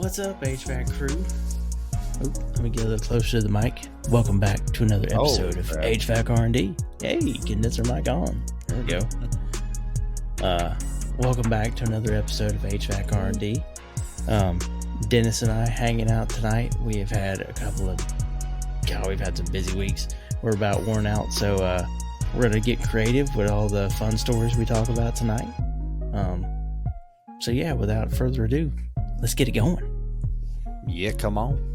What's up, HVAC crew? Let me get a little closer to the mic. Welcome back to another episode of HVAC R&D. Hey, getting this mic on. There we go. Welcome back to another episode of HVAC R&D. Dennis and I hanging out tonight. We have had we've had some busy weeks. We're about worn out, so we're going to get creative with all the fun stories we talk about tonight. So yeah, without further ado, let's get it going. Yeah, come on.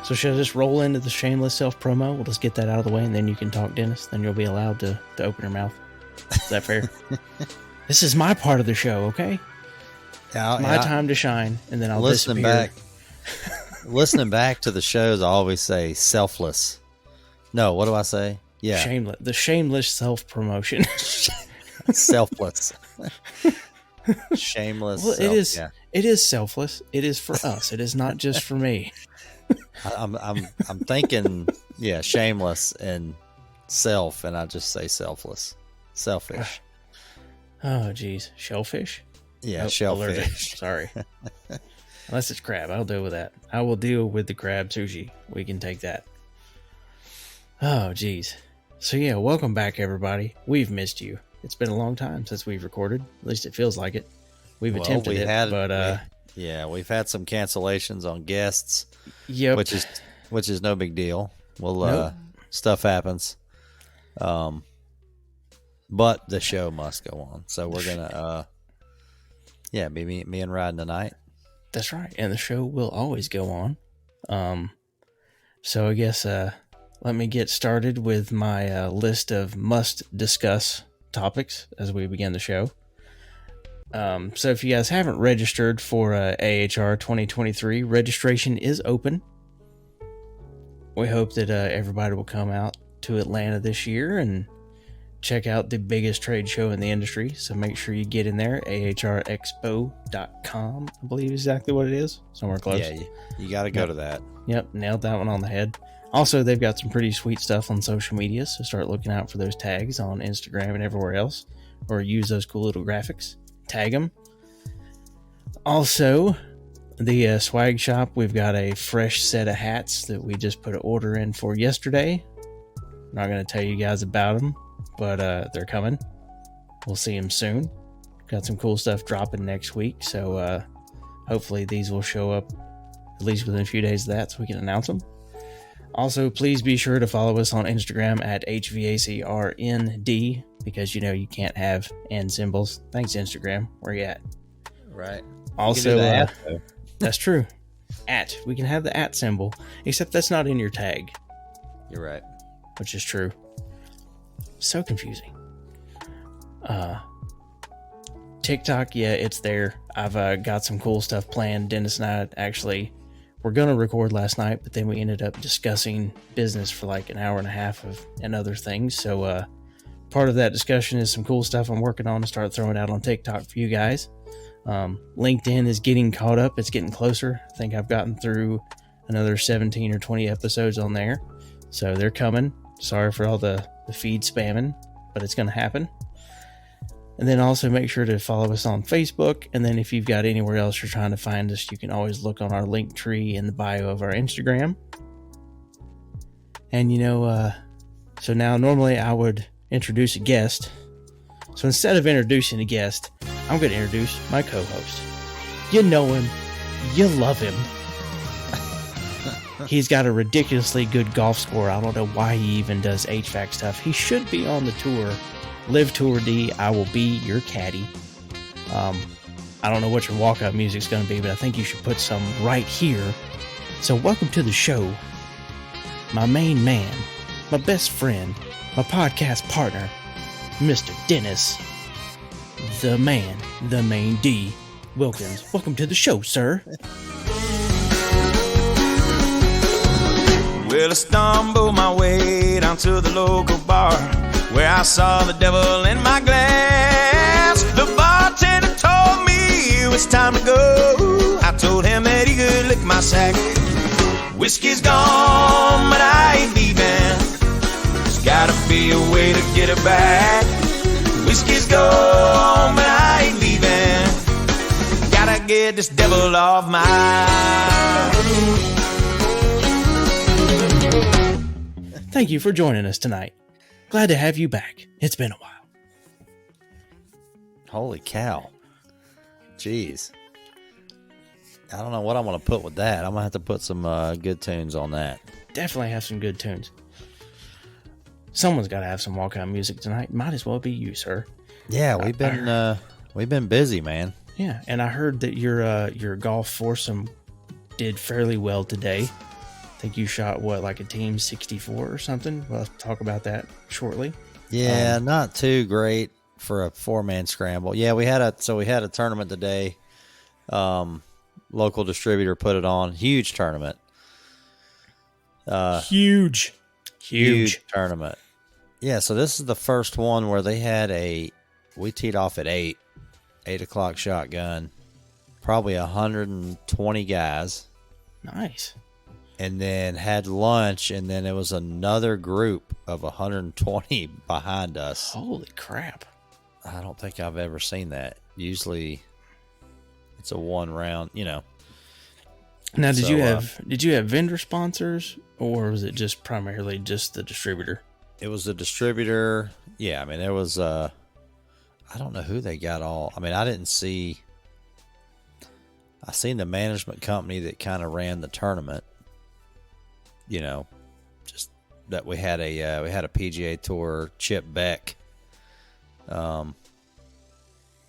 So should I just roll into the shameless self-promo? We'll just get that out of the way, and then you can talk, Dennis. Then you'll be allowed to open your mouth. Is that fair? This is my part of the show, okay? Yeah, my time to shine, and then I'll disappear. Listening back to the shows, I always say selfless. No, what do I say? Yeah. Shameless. The shameless self-promotion. Selfless. Shameless. Well, it is selfless. It is for us. It is not just for me. I'm thinking, yeah, shameless and self, and I just say selfless, selfish. Oh, geez, shellfish. Yeah, shellfish. Allergic. Sorry. Unless it's crab, I'll deal with that. I will deal with the crab sushi. We can take that. Oh, geez. So yeah, welcome back, everybody. We've missed you. It's been a long time since we've recorded. At least it feels like it. We've attempted it, but we've had some cancellations on guests. Yep. Which is no big deal. Well, stuff happens. But the show must go on. So we're gonna be me and Rhydon tonight. That's right. And the show will always go on. So I guess let me get started with my list of must discuss topics as we begin the show. So if you guys haven't registered for AHR 2023, registration is open. We hope that everybody will come out to Atlanta this year and check out the biggest trade show in the industry. So make sure you get in there, ahrexpo.com, I believe exactly what it is. Somewhere close. Yeah, you got to go to that. Yep, nailed that one on the head. Also, they've got some pretty sweet stuff on social media, so start looking out for those tags on Instagram and everywhere else, or use those cool little graphics. Tag them. Also, the swag shop, we've got a fresh set of hats that we just put an order in for yesterday. I'm not going to tell you guys about them, but they're coming. We'll see them soon. Got some cool stuff dropping next week, so hopefully these will show up at least within a few days of that so we can announce them. Also, please be sure to follow us on Instagram at HVACRND, because you can't have and symbols. Thanks, Instagram. Where you at? Right. Also, that's true. We can have the @ symbol, except that's not in your tag. You're right. Which is true. So confusing. TikTok, yeah, it's there. I've got some cool stuff planned. Dennis and I actually were going to record last night, but then we ended up discussing business for like an hour and a half and other things. So part of that discussion is some cool stuff I'm working on to start throwing out on TikTok for you guys. LinkedIn is getting caught up. It's getting closer. I think I've gotten through another 17 or 20 episodes on there. So they're coming. Sorry for all the feed spamming, but it's going to happen. And then also make sure to follow us on Facebook. And then if you've got anywhere else you're trying to find us, you can always look on our link tree in the bio of our Instagram. And so now normally I would introduce a guest. So instead of introducing a guest, I'm going to introduce my co-host. You know him. You love him. He's got a ridiculously good golf score. I don't know why he even does HVAC stuff. He should be on the tour. Live Tour D, I will be your caddy. I don't know what your walkout music's going to be, but I think you should put some right here. So welcome to the show, my main man, my best friend, my podcast partner, Mr. Dennis, the man, the main D, Wilkins. Welcome to the show, sir. Well, I stumbled my way down to the local bar where I saw the devil in my glass. The bartender told me it was time to go. I told him that he could lick my sack. Whiskey's gone, but I ain't leaving. There's gotta be a way to get it back. Whiskey's gone, but I ain't leaving. Gotta get this devil off my... Thank you for joining us tonight. Glad to have you back. It's been a while. Holy cow. Jeez. I don't know what I'm going to put with that. I'm going to have to put some good tunes on that. Definitely have some good tunes. Someone's got to have some walkout music tonight. Might as well be you, sir. Yeah, we've been busy, man. Yeah, and I heard that your golf foursome did fairly well today. I think you shot like a team 64 or something. We'll talk about that shortly. Yeah, not too great for a 4-man scramble. Yeah, we had a tournament today. Local distributor put it on. Huge tournament. Huge tournament. Yeah, so this is the first one where they had we teed off at 8 o'clock shotgun, probably 120 guys. Nice. And then had lunch, and then it was another group of 120 behind us. Holy crap. I don't think I've ever seen that. Usually it's a one round, Now, did you have vendor sponsors, or was it just primarily just the distributor? It was the distributor. Yeah, I mean, there was I don't know who they got all. I mean, I seen the management company that kind of ran the tournament. Just that we had a PGA Tour, Chip Beck.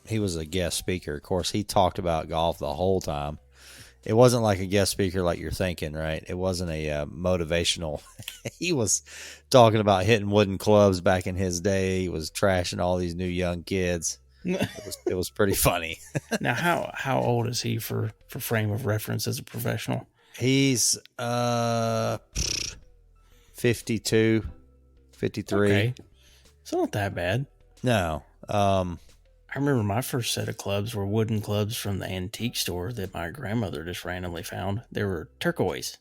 He was a guest speaker. Of course, he talked about golf the whole time. It wasn't like a guest speaker like you're thinking, right? It wasn't a motivational. He was talking about hitting wooden clubs back in his day. He was trashing all these new young kids. It was pretty funny. Now, how old is he for frame of reference as a professional? He's 52, 53. Okay. It's not that bad. No. I remember my first set of clubs were wooden clubs from the antique store that my grandmother just randomly found. They were turquoise.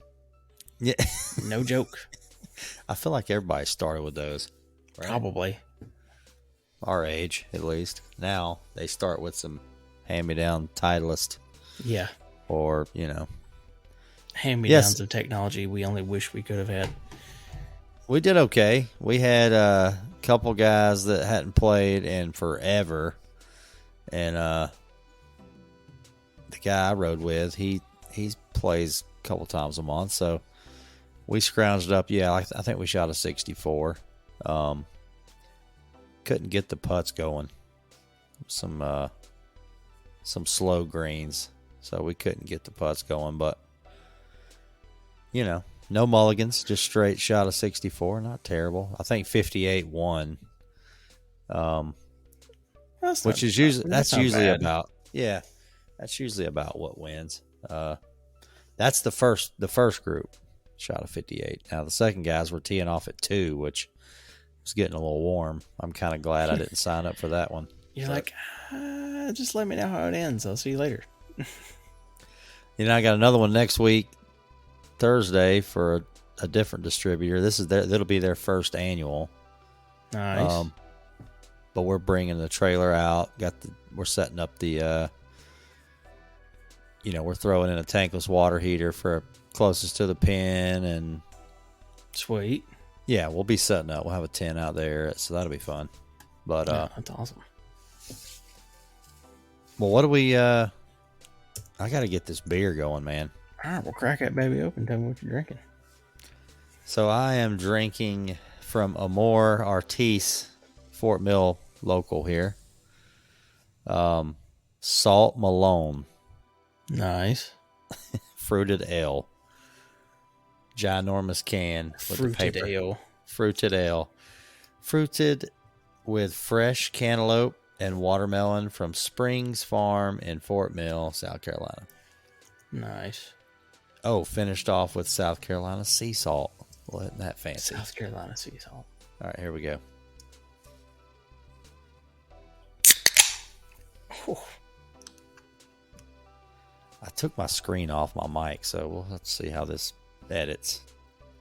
Yeah. No joke. I feel like everybody started with those. Right? Probably. Our age, at least. Now, they start with some hand-me-down Titleist. Yeah. Or, hand-me-downs of technology we only wish we could have had. We did okay. We had a couple guys that hadn't played in forever. And the guy I rode with, he plays a couple times a month. So we scrounged up. Yeah, I think we shot a 64. Couldn't get the putts going. Some slow greens. So we couldn't get the putts going. But, no mulligans. Just straight shot a 64. Not terrible. I think 58 won. Which is usually that's usually about what wins. That's the first group shot a 58. Now the second guys were teeing off at 2, which was getting a little warm. I'm kind of glad I didn't sign up for that one. You're like, just let me know how it ends. I'll see you later. I got another one next week, Thursday, for a different distributor. That'll be their first annual. Nice. But we're bringing the trailer out. We're setting up the, we're throwing in a tankless water heater for closest to the pin, and sweet. Yeah, we'll be setting up. We'll have a tent out there, so that'll be fun. But that's awesome. Well, what do we? I got to get this beer going, man. All right, we'll crack that baby open. Tell me what you're drinking. So I am drinking from Amor Artis, Fort Mill local here. Salt Malone Nice. fruited ale. Ginormous can with the Fruited paper. ale. Fruited ale. Fruited with fresh cantaloupe and watermelon from Springs Farm in Fort Mill, South Carolina. Nice. Oh, finished off with South Carolina sea salt. Well, isn't that fancy? South Carolina sea salt. All right, here we go. Whew. I took my screen off my mic, so we'll have to see how this edits.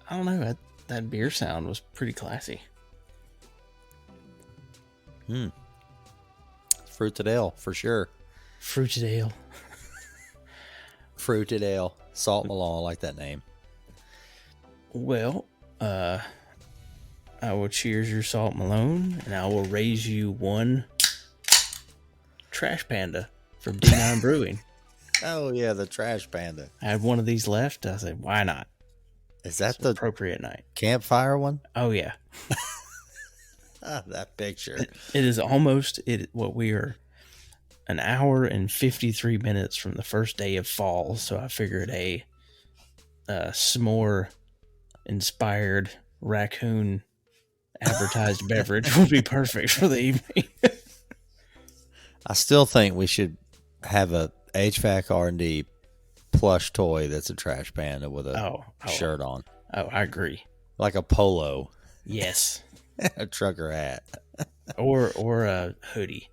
I don't know. That beer sound was pretty classy. Fruited ale, for sure. Fruited ale. Fruited ale. Salt Malone, I like that name. Well, I will cheers your Salt Malone, and I will raise you one Trash Panda from D9 Brewing. Oh, yeah, the Trash Panda. I had one of these left. I said, why not? Is that It's the appropriate night. campfire one? Oh, yeah. Ah, that picture. It is almost what we are an hour and 53 minutes from the first day of fall. So I figured a s'more inspired raccoon advertised beverage would be perfect for the evening. I still think we should have a HVAC R&D plush toy that's a Trash Panda with a shirt on. Oh, I agree. Like a polo. Yes. A trucker hat. Or a hoodie.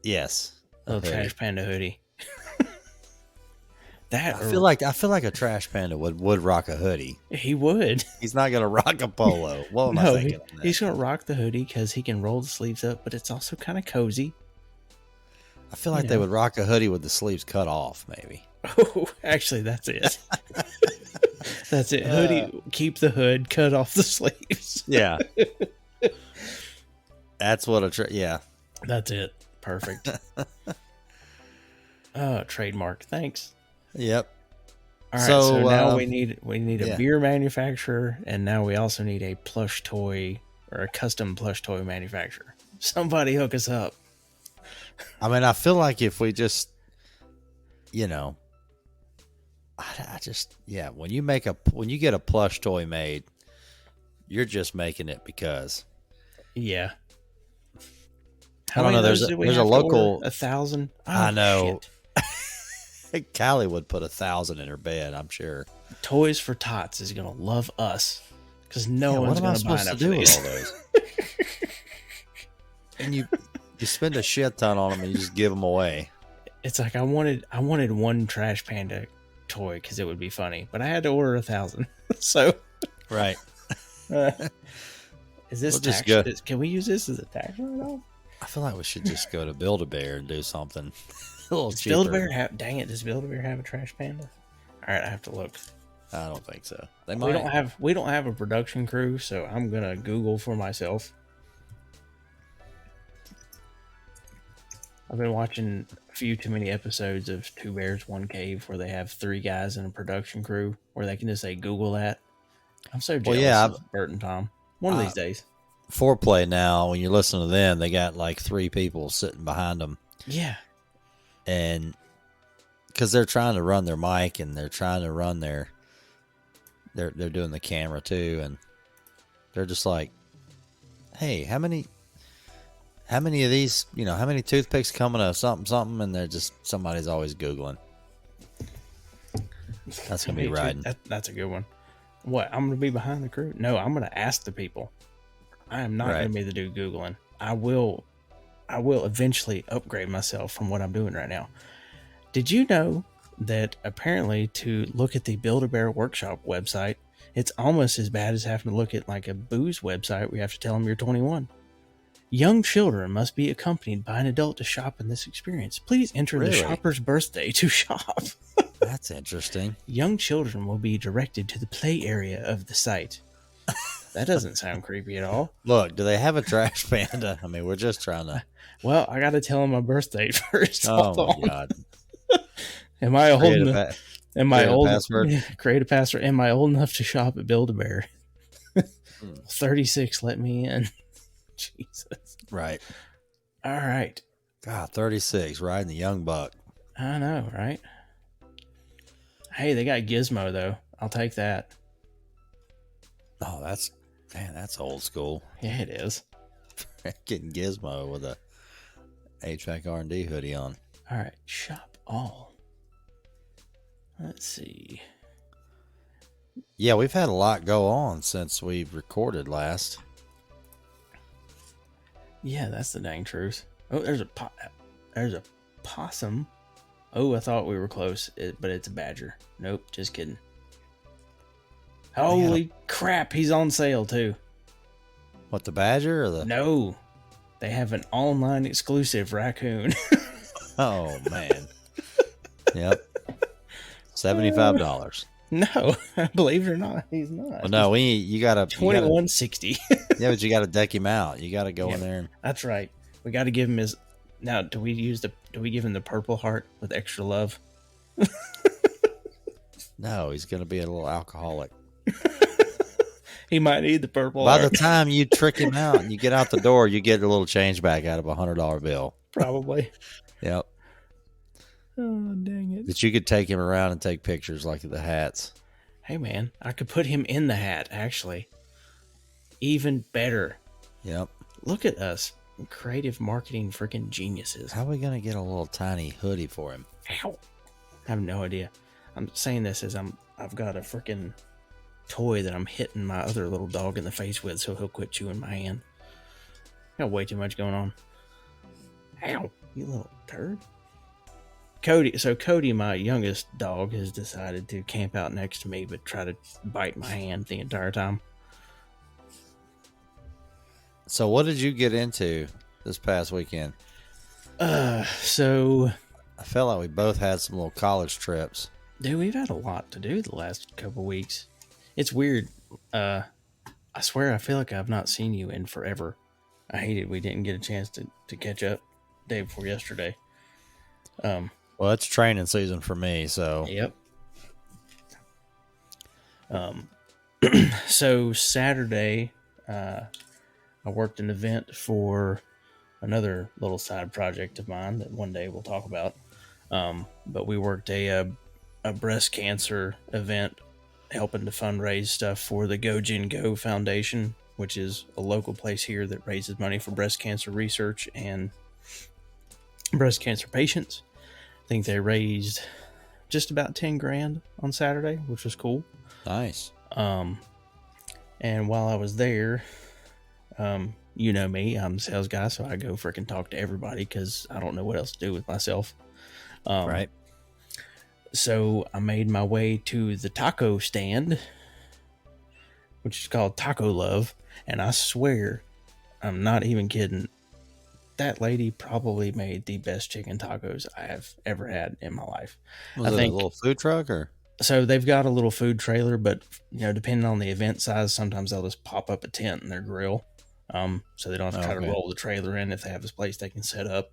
Yes. A little Trash Panda hoodie. I feel like a Trash Panda would rock a hoodie. He would. He's not gonna rock a polo. What am I thinking? He's gonna rock the hoodie because he can roll the sleeves up, but it's also kind of cozy. I feel like they would rock a hoodie with the sleeves cut off, maybe. Oh, actually, that's it. That's it. Hoodie, keep the hood, cut off the sleeves. Yeah. That's what yeah. That's it. Perfect. Trademark. Thanks. Yep. All right. So now we need yeah. a beer manufacturer, and now we also need a plush toy or a custom plush toy manufacturer. Somebody hook us up. I mean, I feel like if we just, when you get a plush toy made, you're just making it because. Yeah. I don't know. There's a local 1,000. Oh, I know. Callie would put 1,000 in her bed, I'm sure. Toys for Tots is gonna love us because no one's gonna buy enough of these. All those? And you spend a shit ton on them and you just give them away. It's like I wanted one Trash Panda toy because it would be funny, but I had to order 1,000. So right. Is this we'll tax? Can we use this as a tax write-off? I feel like we should just go to Build-A-Bear and do something a little Does cheaper. Build-A-Bear dang it, does Build-A-Bear have a Trash Panda? All right, I have to look. I don't think so. They might. We don't have a production crew, so I'm gonna Google for myself. I've been watching a few too many episodes of Two Bears, One Cave where they have 3 guys in a production crew where they can just say Google that. I'm so jealous of Bert and Tom. One of these days. Foreplay now, when you listen to them, they got like 3 people sitting behind them. Yeah. And because they're trying to run their mic and they're trying to run they're doing the camera too. And they're just like, hey, how many of these, how many toothpicks coming to something, and they're just, somebody's always Googling. That's going to be Rhydon. That's a good one. What, I'm going to be behind the crew? No, I'm going to ask the people. I am not going to be the dude Googling. I will eventually upgrade myself from what I'm doing right now. Did you know that apparently to look at the Build-A-Bear Workshop website, it's almost as bad as having to look at like a booze website where you have to tell them you're 21. Young children must be accompanied by an adult to shop in this experience. Please enter the shopper's birthday to shop. That's interesting. Young children will be directed to the play area of the site. That doesn't sound creepy at all. Look, do they have a Trash Panda? I mean, we're just trying to... Well, I got to tell them my birthday first. Oh, my God. Am I holding Am I Create a old? password? Create a password. Am I old enough to shop at Build-A-Bear? 36, let me in. Jesus. Right. All right. God, 36, riding the young buck. I know, right? Hey, they got Gizmo, though. I'll take that. Oh, that's old school. Yeah, it is. Getting Gizmo with a HVAC R&D hoodie on. All right. Shop all. Let's see. Yeah, we've had a lot go on since we've recorded last. Yeah, that's the dang truth. Oh, there's a possum. Oh, I thought we were close, but it's a badger. Nope, just kidding. Holy crap, he's on sale too. What, the badger or the... No, they have an online exclusive raccoon. Oh, man. Yep. $75. No, believe it or not, he's not. Well, no, you gotta... $21.60. Yeah, but you gotta deck him out. You gotta go in there and... That's right. We got to give him his... Now, do we give him the purple heart with extra love? No, he's gonna be a little alcoholic. He might need the purple By heart. the time you trick him out and you get out the door, you get a little change back out of a $100 bill. Probably. Yep. Oh, dang it. But you could take him around and take pictures like the hats. Hey, man, I could put him in the hat, actually. Even better. Yep. Look at us. Creative marketing freaking geniuses. How are we going to get a little tiny hoodie for him? Ow. I have no idea. I'm saying this as I've got a freaking toy that I'm hitting my other little dog in the face with so he'll quit chewing my hand. Got way too much going on. Ow, you little turd. Cody, my youngest dog, has decided to camp out next to me but try to bite my hand the entire time. So what did you get into this past weekend? So I felt like we both had some little college trips. dude, we've had a lot to do the last couple weeks. It's weird. I swear I feel like I've not seen you in forever. I hate it we didn't get a chance to catch up day before yesterday. Well, it's training season for me, so... Yep. So Saturday, I worked an event for another little side project of mine that one day we'll talk about. But we worked a breast cancer event helping to fundraise stuff for the Go Gen Go Foundation, which is a local place here that raises money for breast cancer research and breast cancer patients. I think they raised just about 10 grand on Saturday, which was cool. Nice. And while I was there, you know me, I'm a sales guy, so I go freaking talk to everybody because I don't know what else to do with myself. Right. So I made my way to the taco stand, which is called Taco Love. And I swear, I'm not even kidding, that lady probably made the best chicken tacos I have ever had in my life. Was it a little food truck or? So they've got a little food trailer, but depending on the event size, sometimes they'll just pop up a tent in their grill. So they don't have to try to roll the trailer in if they have this place they can set up.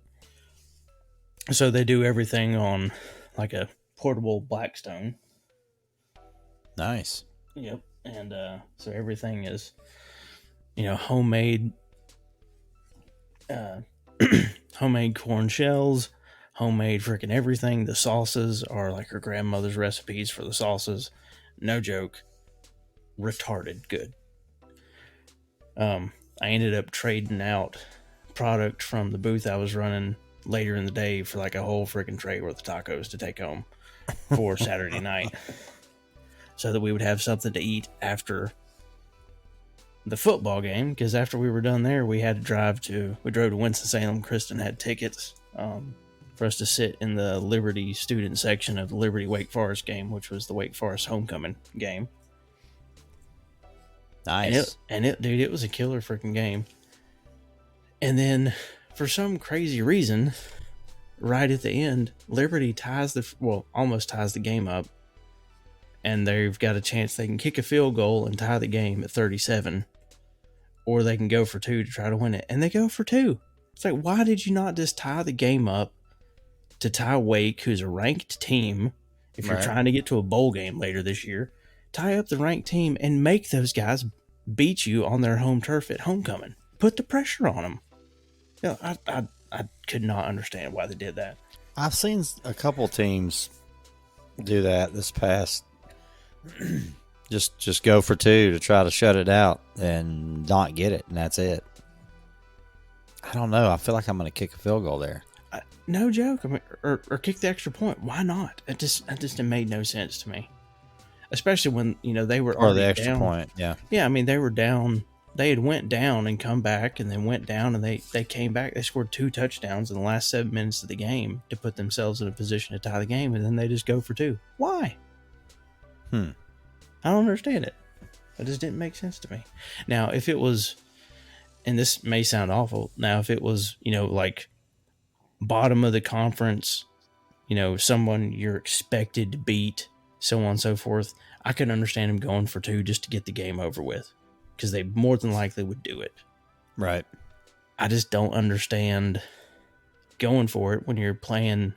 So they do everything on like a portable Blackstone. Nice. Yep. And so everything is, homemade, homemade corn shells, homemade freaking everything. The sauces are like her grandmother's recipes for the sauces. No joke. Retarded good. I ended up trading out product from the booth I was running later in the day for like a whole freaking tray worth of tacos to take home for Saturday night, so that we would have something to eat after the football game. Because after we were done there, we drove to Winston-Salem. Kristen had tickets for us to sit in the Liberty student section of the Liberty Wake Forest game, which was the Wake Forest homecoming game. Nice. And it was a killer freaking game. And then for some crazy reason, right at the end, Liberty almost ties the game up. And they've got a chance they can kick a field goal and tie the game at 37. Or they can go for 2 to try to win it. And they go for 2. It's like, why did you not just tie the game up to tie Wake, who's a ranked team, If you're Right. trying to get to a bowl game later this year, tie up the ranked team and make those guys beat you on their home turf at homecoming. Put the pressure on them. You know, I could not understand why they did that. I've seen a couple teams do that this past. just go for 2 to try to shut it out and not get it, and that's it. I don't know. I feel like I'm going to kick a field goal there. No joke. I mean, or kick the extra point. Why not? It made no sense to me. Especially when, they were Or the already extra down. point, yeah. Yeah, I mean, they were down. They had went down and come back and then went down and they came back. They scored 2 touchdowns in the last 7 minutes of the game to put themselves in a position to tie the game, and then they just go for 2. Why? I don't understand it. It just didn't make sense to me. Now, if it was, and this may sound awful, now if it was, like bottom of the conference, someone you're expected to beat, so on and so forth, I could understand them going for 2 just to get the game over with, because they more than likely would do it. Right. I just don't understand going for it when you're playing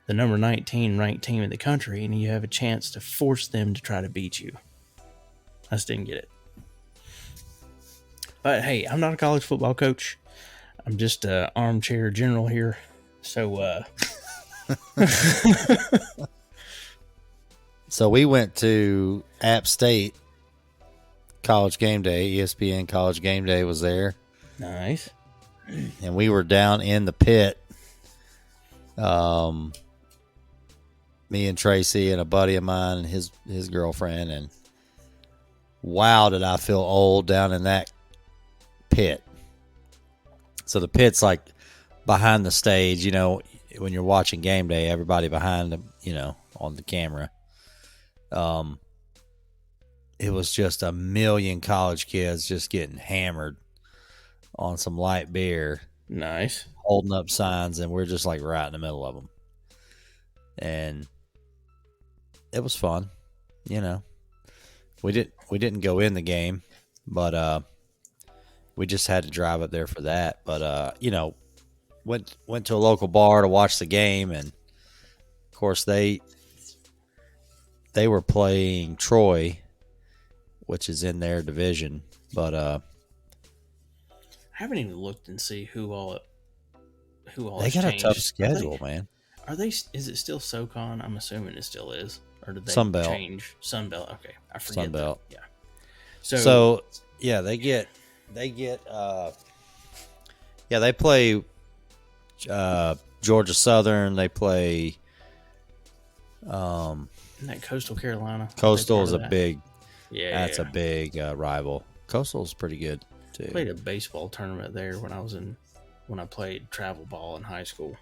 the number 19 ranked team in the country and you have a chance to force them to try to beat you. I just didn't get it. But hey, I'm not a college football coach. I'm just an armchair general here. So, So we went to App State College Game Day. ESPN College Game Day was there. Nice. And we were down in the pit. Me and Tracy and a buddy of mine and his girlfriend, and wow, did I feel old down in that pit. So the pit's like behind the stage, when you're watching game day, everybody behind them, on the camera. It was just a million college kids just getting hammered on some light beer. Nice. Holding up signs, and we're just like right in the middle of them. And it was fun, We didn't go in the game, but we just had to drive up there for that. But went to a local bar to watch the game, and of course they were playing Troy, which is in their division. But I haven't even looked and see who all they got changed. a tough schedule, man. Are they? Is it still SoCon? I'm assuming it still is. Or did they Sunbelt. change? Sunbelt. Okay, I forget. Sunbelt. Yeah. So yeah, they play Georgia Southern. They play Isn't that Coastal Carolina? Coastal is a that? big. Yeah, That's a big rival. Coastal is pretty good too. Played a baseball tournament there when I played travel ball in high school.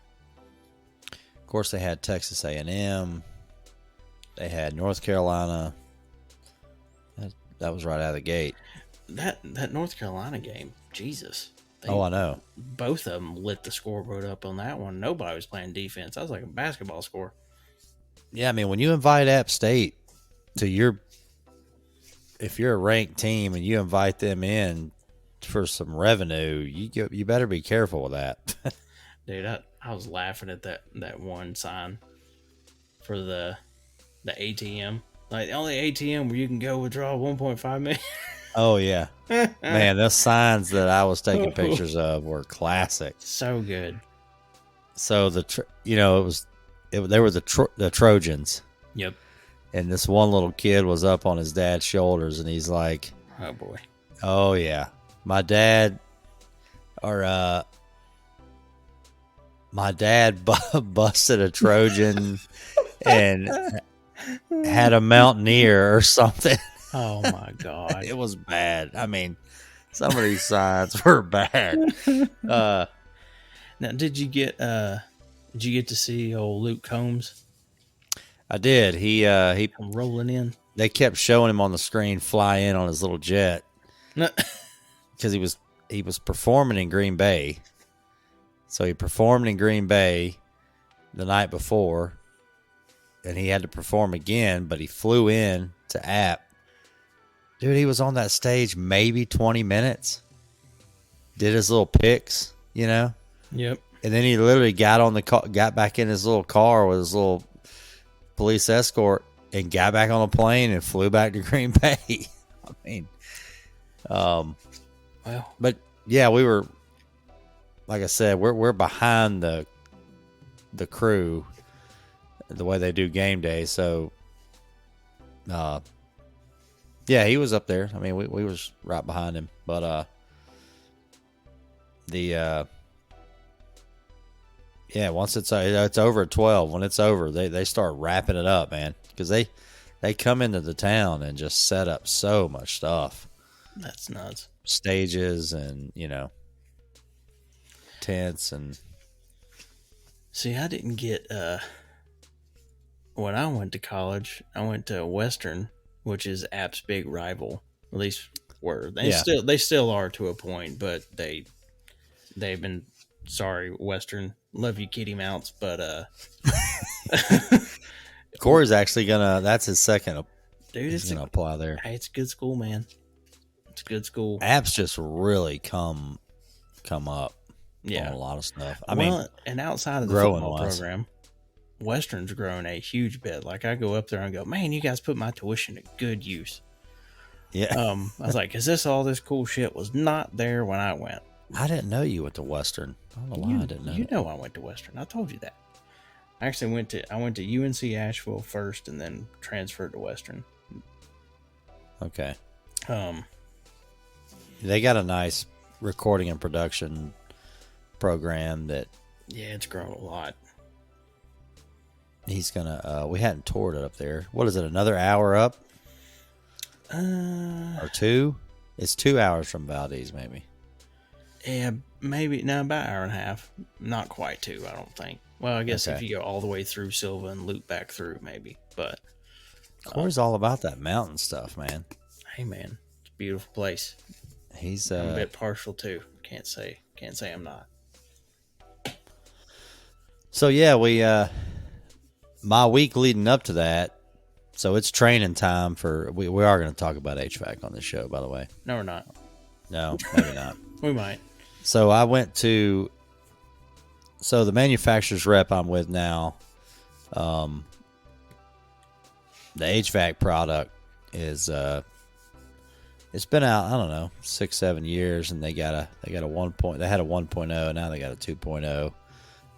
Of course, they had Texas A&M. They had North Carolina. That was right out of the gate. That North Carolina game, Jesus. I know. Both of them lit the scoreboard up on that one. Nobody was playing defense. That was like a basketball score. Yeah, I mean, when you invite App State to if you're a ranked team and you invite them in for some revenue, you better be careful with that. Dude, I was laughing at that one sign for the ATM. Like, the only ATM where you can go withdraw 1.5 million. Oh, yeah. Man, those signs that I was taking pictures of were classic. So good. So, they were the Trojans. Yep. And this one little kid was up on his dad's shoulders, and he's like, Oh, boy. oh, yeah. My dad busted a Trojan and had a Mountaineer or something. Oh, my God. It was bad. I mean, some of these signs were bad. Now, did you get to see old Luke Combs? I did. He Come rolling in. They kept showing him on the screen fly in on his little jet because he was performing in Green Bay. So he performed in Green Bay the night before, and he had to perform again, but he flew in to App. Dude, he was on that stage maybe 20 minutes. Did his little picks, Yep. and then he literally got back in his little car with his little police escort and got back on a plane and flew back to Green Bay. I mean, Well, but yeah, we were, like I said, we're behind the crew the way they do game day. So, yeah, he was up there. I mean, we was right behind him, but yeah, once it's over at 12. When it's over, they start wrapping it up, man, because they come into the town and just set up so much stuff. that's nuts. Stages and, tents and. See, I didn't get when I went to college, I went to Western, which is App's big rival. At least were. They still are to a point, but they've been, sorry, Western. Love you, Kitty Mounts, but Corey's actually that's his second. Dude, he's gonna apply there. Hey, it's a good school, man. It's a good school. Apps just really come up on a lot of stuff. I mean, and outside of the football program, Western's grown a huge bit. Like, I go up there and go, man, you guys put my tuition to good use. Yeah. I was like, is this all this cool shit was not there when I went? I didn't know you went to Western. I don't know why I didn't know. You know I went to Western. I told you that. I actually went to UNC Asheville first and then transferred to Western. Okay. They got a nice recording and production program that. Yeah, it's grown a lot. He's gonna. We hadn't toured it up there. What is it? Another hour up? Or 2? It's 2 hours from Valdez, maybe. Yeah, maybe. No, about an hour and a half. Not quite 2, I don't think. Well, I guess if you go all the way through Silva and loop back through, maybe. But Corey's all about that mountain stuff, man. Hey, man, it's a beautiful place. He's I'm a bit partial too. Can't say I'm not. So yeah, we my week leading up to that. So it's training time for. We are going to talk about HVAC on this show, by the way. No, we're not. No, maybe not. We might. So I went to. So the manufacturer's rep I'm with now, the HVAC product is it's been out, I don't know, 6-7 years, and they got a 1 point. They had a 1.0, now they got a 2.0.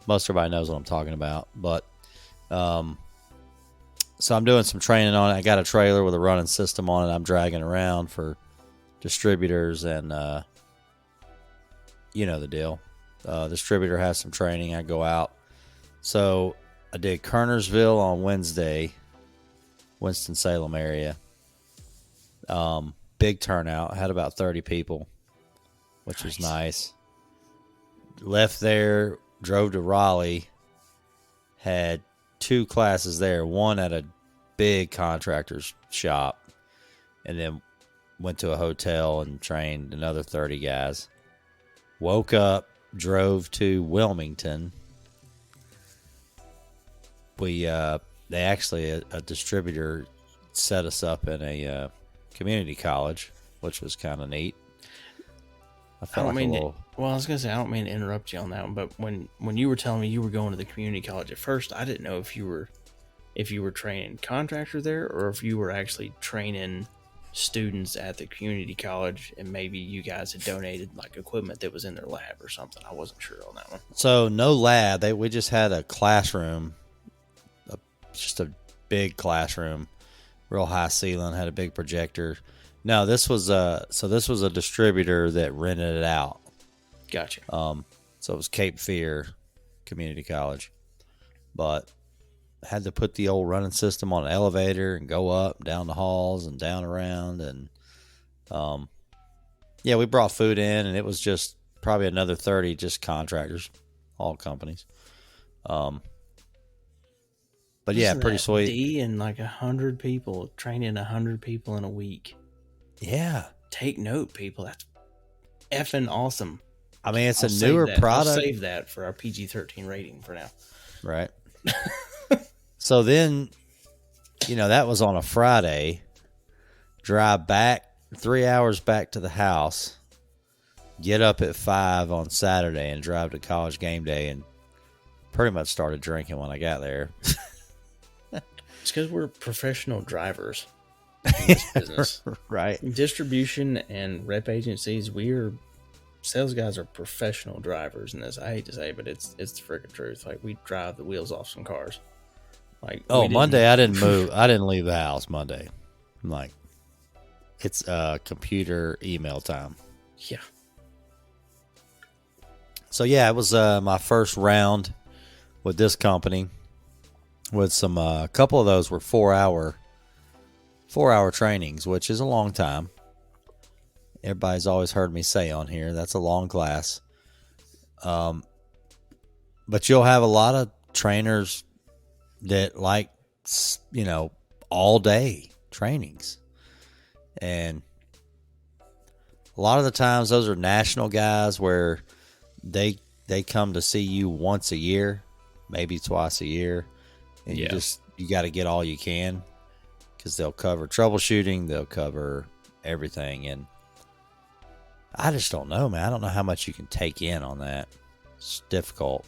Most everybody knows what I'm talking about, but so I'm doing some training on it. I got a trailer with a running system on it. I'm dragging around for distributors, and you know the deal. Distributor has some training. I go out. So I did Kernersville on Wednesday, Winston-Salem area. Big turnout. I had about 30 people, which was nice. Left there, drove to Raleigh, had 2 classes there, one at a big contractor's shop, and then went to a hotel and trained another 30 guys. Woke up, drove to Wilmington. They actually, a distributor set us up in a community college, which was kind of neat. I was gonna say, I don't mean to interrupt you on that one, but when you were telling me you were going to the community college at first, I didn't know if you were training contractor there or if you were actually training students at the community college, and maybe you guys had donated like equipment that was in their lab or something. I wasn't sure on that one. So no lab. We just had a classroom, just a big classroom, real high ceiling, had a big projector. No, this was a distributor that rented it out. Gotcha. So it was Cape Fear Community College, but had to put the old running system on an elevator and go up, down the halls and down around. And, yeah, we brought food in, and it was just probably another 30, just contractors, all companies. But yeah, pretty sweet. D and like 100 people, training 100 people in a week. Yeah. Take note, people. That's effing awesome. I mean, it's a newer product. I'll save that for our PG-13 rating for now. Right. So then, that was on a Friday. Drive back 3 hours back to the house. Get up at 5 on Saturday and drive to college game day, and pretty much started drinking when I got there. It's because we're professional drivers in this business. Right. Distribution and rep agencies, sales guys are professional drivers in this. I hate to say it, but it's the freaking truth. Like, we drive the wheels off some cars. Like, Monday I didn't move. I didn't leave the house Monday. I'm like, it's computer email time. Yeah. So yeah, it was my first round with this company. With some a couple of those were 4 hour trainings, which is a long time. Everybody's always heard me say on here that's a long class. But you'll have a lot of trainers that like, all day trainings. And a lot of the times those are national guys where they come to see you once a year, maybe twice a year. And you got to get all you can, because they'll cover troubleshooting. They'll cover everything. And I just don't know, man. I don't know how much you can take in on that. It's difficult.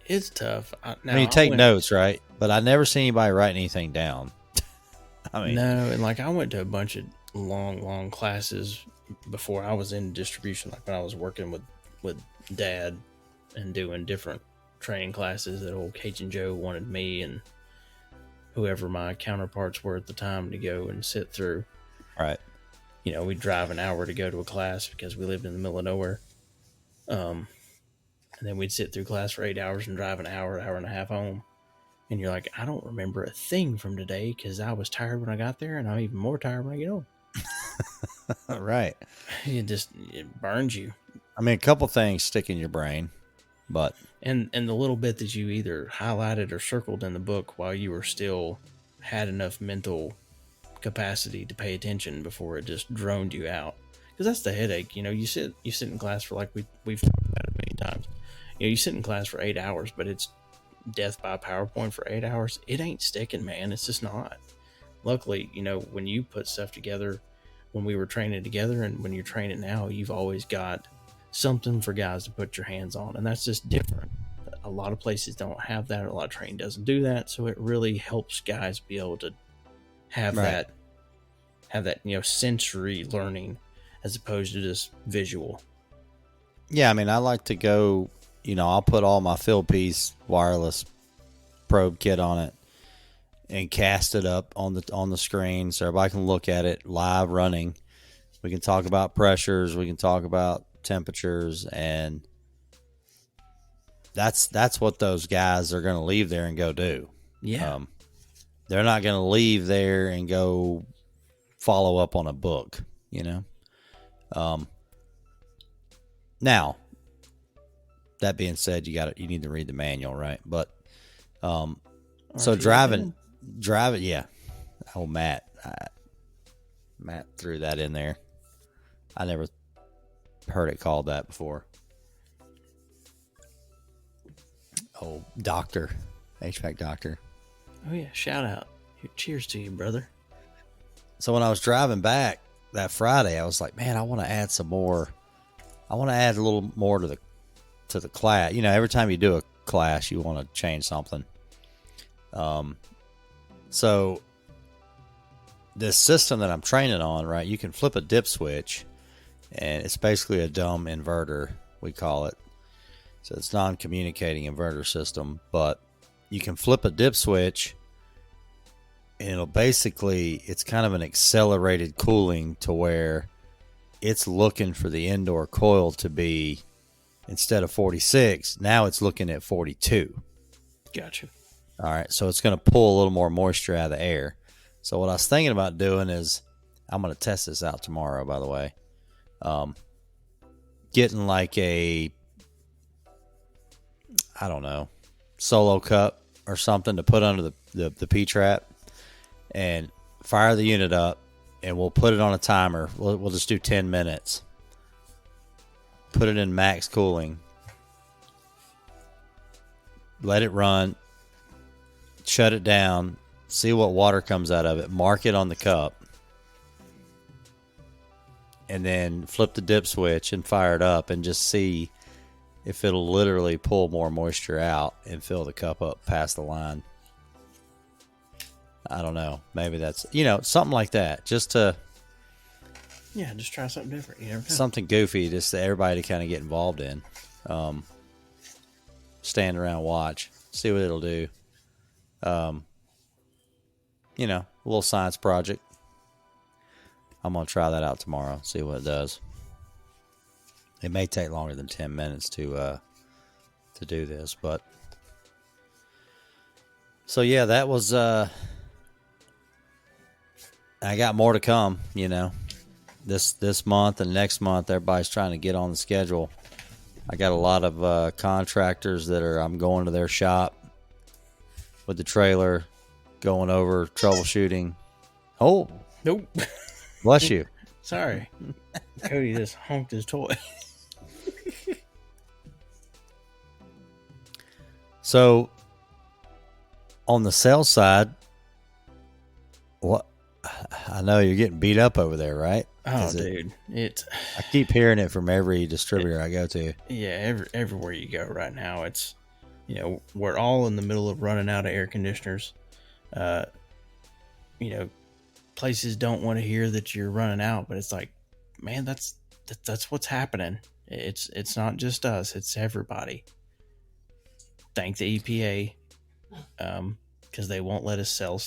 It's tough. You take notes, right? But I never see anybody writing anything down. No, and like, I went to a bunch of long classes before I was in distribution. Like, when I was working with Dad and doing different training classes that old Cajun Joe wanted me and whoever my counterparts were at the time to go and sit through. Right. We'd drive an hour to go to a class because we lived in the middle of nowhere. And then we'd sit through class for 8 hours and drive an hour and a half home. And you're like, I don't remember a thing from today because I was tired when I got there, and I'm even more tired when I get home. Right. It burns you. I mean, a couple things stick in your brain, but and the little bit that you either highlighted or circled in the book while you were still had enough mental capacity to pay attention before it just droned you out. Because that's the headache. You sit in class for, like we've talked about it many times. You sit in class for 8 hours, but it's death by PowerPoint for 8 hours. It ain't sticking, man. It's just not. Luckily, when you put stuff together, when we were training together and when you're training now, you've always got something for guys to put your hands on, and that's just different. A lot of places don't have that. A lot of training doesn't do that, so it really helps guys be able to have that sensory learning as opposed to just visual. Yeah, I mean, I like to go, I'll put all my field piece wireless probe kit on it and cast it up on the screen so everybody can look at it live running. We can talk about pressures, we can talk about temperatures, and that's what those guys are going to leave there and go do. Yeah. They're not going to leave there and go follow up on a book, Now, that being said, you need to read the manual, right? But so driving, yeah. Oh, Matt threw that in there. I never heard it called that before. Oh, doctor, HVAC doctor. Oh yeah, shout out. Cheers to you, brother. So when I was driving back that Friday, I was like, man, I want to add some more. I want to add a little more to the class. Every time you do a class, you want to change something. So this system that I'm training on, right, you can flip a dip switch, and it's basically a dumb inverter, we call it. So it's non-communicating inverter system, but you can flip a dip switch, and it's kind of an accelerated cooling to where it's looking for the indoor coil to be, instead of 46, now it's looking at 42. Gotcha. All right, so it's going to pull a little more moisture out of the air. So what I was thinking about doing is, I'm going to test this out tomorrow, by the way. Getting like a, I don't know, solo cup or something to put under the P-trap and fire the unit up, and we'll put it on a timer. We'll just do 10 minutes. Put it in max cooling. Let it run. Shut it down. See what water comes out of it. Mark it on the cup. And then flip the dip switch and fire it up and just see if it'll literally pull more moisture out and fill the cup up past the line. I don't know. Maybe that's, something like that. Just to just try something different. You never know. something goofy, just to everybody to kind of get involved in. Stand around, watch, see what it'll do. A little science project. I'm going to try that out tomorrow, see what it does. It may take longer than 10 minutes to do this, but so yeah, that was I got more to come, this month and next month. Everybody's trying to get on the schedule. I got a lot of contractors I'm going to their shop with the trailer, going over troubleshooting. Oh, Nope. bless you. Sorry. Cody just honked his toy. So, on the sales side, what I know you're getting beat up over there, right? Oh, dude, I keep hearing it from every distributor I go to. Yeah, everywhere you go right now, it's we're all in the middle of running out of air conditioners. Places don't want to hear that you're running out, but it's like, man, that's what's happening. It's not just us; it's everybody. Thank the EPA, because they won't let us sell.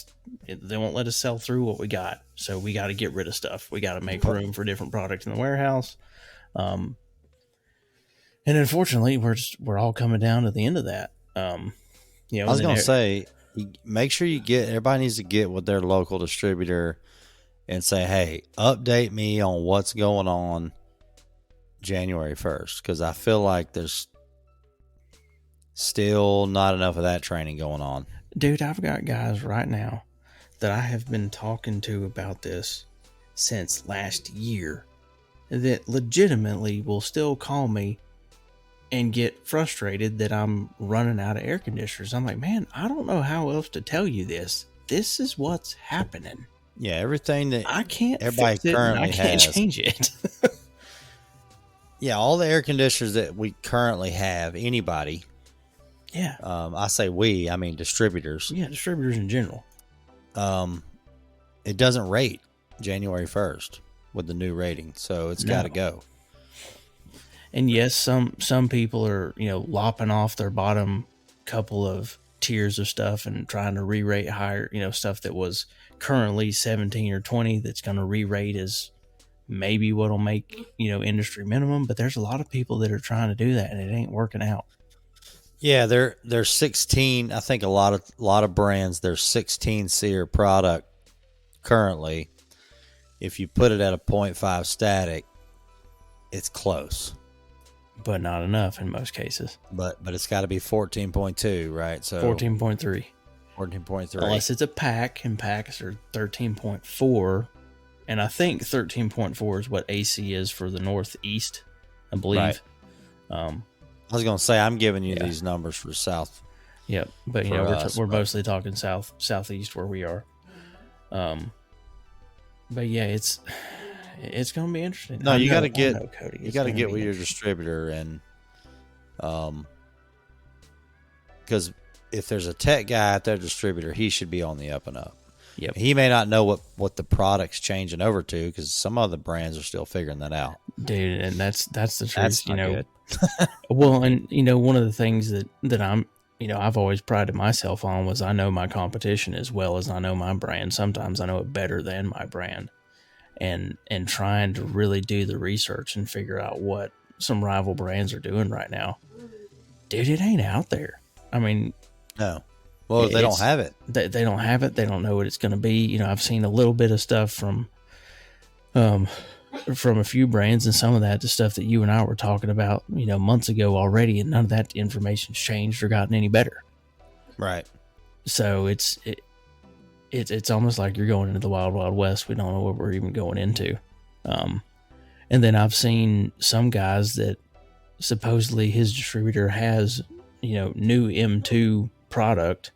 They won't let us sell through what we got. So we got to get rid of stuff. We got to make room for different products in the warehouse. And unfortunately, we're all coming down to the end of that. I was going to say, make sure everybody needs to get with their local distributor and say, hey, update me on what's going on January 1st. Because I feel like there's still not enough of that training going on. Dude, I've got guys right now that I have been talking to about this since last year that legitimately will still call me and get frustrated that I'm running out of air conditioners. I'm like, man, I don't know how else to tell you this. This is what's happening. Yeah, everything that I can't everybody fix it currently and I can't has. change it. Yeah, all the air conditioners that we currently have, anybody. Yeah. I say we, I mean distributors. Yeah, distributors in general. It doesn't rate January 1st with the new rating, so it's got to go. And yes, some people are, lopping off their bottom couple of tiers of stuff and trying to re-rate higher, stuff that was currently 17 or 20 that's going to re-rate as maybe what'll make, industry minimum. But there's a lot of people that are trying to do that and it ain't working out. Yeah, they're 16. I think a lot of brands, they're 16 SEER product currently. If you put it at a 0.5 static, it's close. But not enough in most cases. But it's got to be 14.2, right? So 14.3. 14.3. Unless it's a pack, and packs are 13.4. And I think 13.4 is what AC is for the Northeast, I believe. Right. I was going to say, I'm giving you these numbers for South. Yep. But, we're mostly talking Southeast where we are. But yeah, it's going to be interesting. No, you got to get with your distributor, and because if there's a tech guy at their distributor, he should be on the up and up. Yep. He may not know what the product's changing over to, because some other brands are still figuring that out. Dude, and that's the truth. That's not good. Well, and one of the things that I'm, I've always prided myself on was I know my competition as well as I know my brand. Sometimes I know it better than my brand. And trying to really do the research and figure out what some rival brands are doing right now. Dude, it ain't out there. I mean, no. Well, they don't have it. They don't have it. They don't know what it's going to be. I've seen a little bit of stuff from a few brands, and some of that, the stuff that you and I were talking about, months ago already, and none of that information's changed or gotten any better. Right. So it's almost like you're going into the wild, wild west. We don't know what we're even going into. And then I've seen some guys that supposedly his distributor has, new M2 product,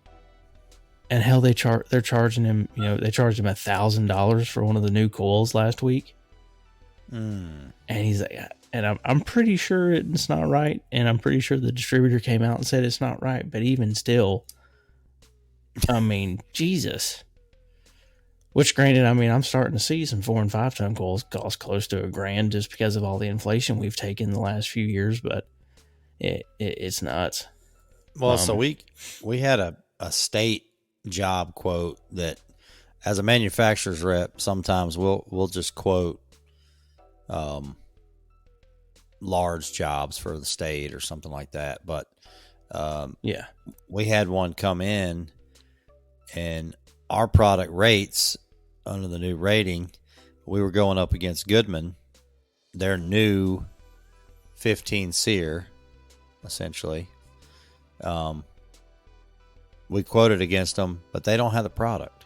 and hell, they're charging him, they charged him $1,000 for one of the new coils last week. And he's like, and I'm pretty sure it's not right. And I'm pretty sure the distributor came out and said it's not right. But even still, I mean, Jesus, Which, granted, I mean, I'm starting to see some 4 and 5 ton coils cost close to $1,000 just because of all the inflation we've taken the last few years, but it's nuts. Well, so we had a state job quote that, as a manufacturer's rep, sometimes we'll just quote large jobs for the state or something like that. But Yeah. we had one come in, and our product rates under the new rating, we were going up against Goodman, their new 15 SEER, essentially. We quoted against them, but they don't have the product.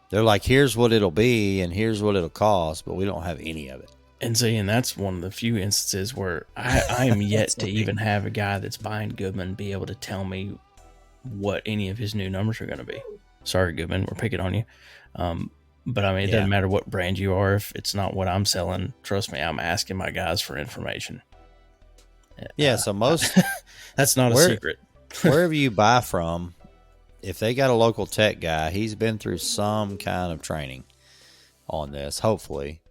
They're like, here's what it'll be and here's what it'll cost, but we don't have any of it. And see, and that's one of the few instances where I am yet to even have a guy that's buying Goodman be able to tell me what any of his new numbers are going to be. Sorry, Goodman, we're picking on you. But I mean, it doesn't matter what brand you are. If it's not what I'm selling, trust me, I'm asking my guys for information. Yeah, so most... that's not a secret. Wherever you buy from, if they got a local tech guy, he's been through some kind of training on this, hopefully.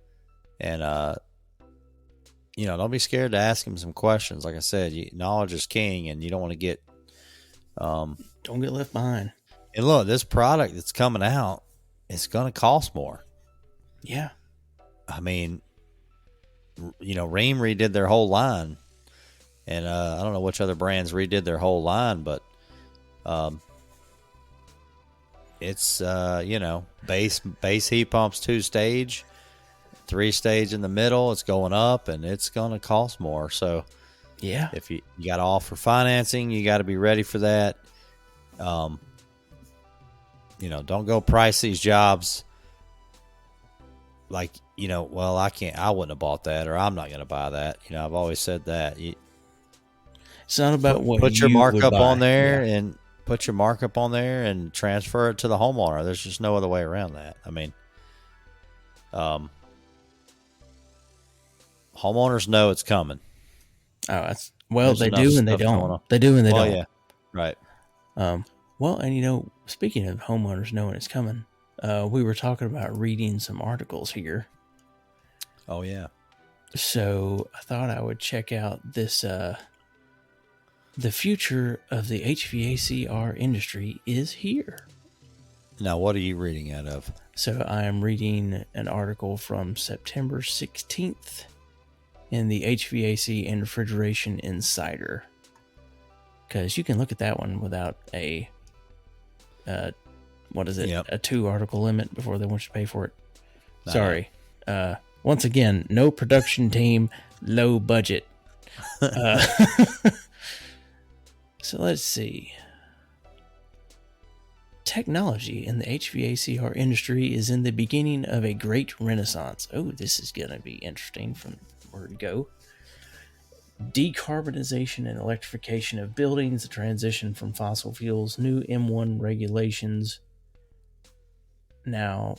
And, don't be scared to ask him some questions. Like I said, knowledge is king, and you don't want to get... don't get left behind. And look, this product that's coming out, it's going to cost more. Yeah. I mean, Rheem redid their whole line. And I don't know which other brands redid their whole line, but it's, base heat pumps 2-stage, 3-stage in the middle. It's going up, and it's going to cost more. So, yeah, if you got to offer financing, you got to be ready for that. Don't go price these jobs like, I wouldn't have bought that, or I'm not going to buy that. I've always said that. It's not about what put your you markup would buy. on there and put your markup on there and transfer it to the homeowner. There's just no other way around that. I mean, homeowners know it's coming. Oh, they do and they don't. They do and they don't. Yeah, right. Well, and speaking of homeowners knowing it's coming, we were talking about reading some articles here. Oh yeah. So I thought I would check out this. The future of the HVACR industry is here. Now, what are you reading out of? So I am reading an article from September 16th in the HVAC and Refrigeration Insider. Because you can look at that one without a, a 2-article limit before they want you to pay for it. Sorry. Once again, no production team, low budget. So let's see. Technology in the HVACR industry is in the beginning of a great renaissance. Oh, this is going to be interesting from where to go. Decarbonization and electrification of buildings, the transition from fossil fuels, new M1 regulations. Now,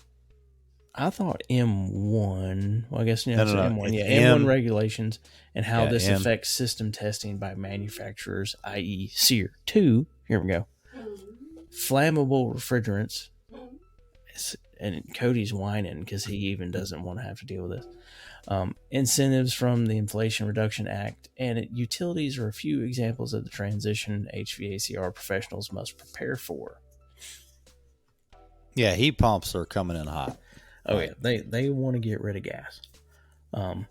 I thought M1, well, I guess M1, M1 regulations and how this affects system testing by manufacturers, i.e. SEER. 2, here we go. Flammable refrigerants. And Cody's whining because he even doesn't want to have to deal with this. Incentives from the Inflation Reduction Act and utilities are a few examples of the transition HVACR professionals must prepare for. Yeah, heat pumps are coming in hot. Oh yeah, they want to get rid of gas. And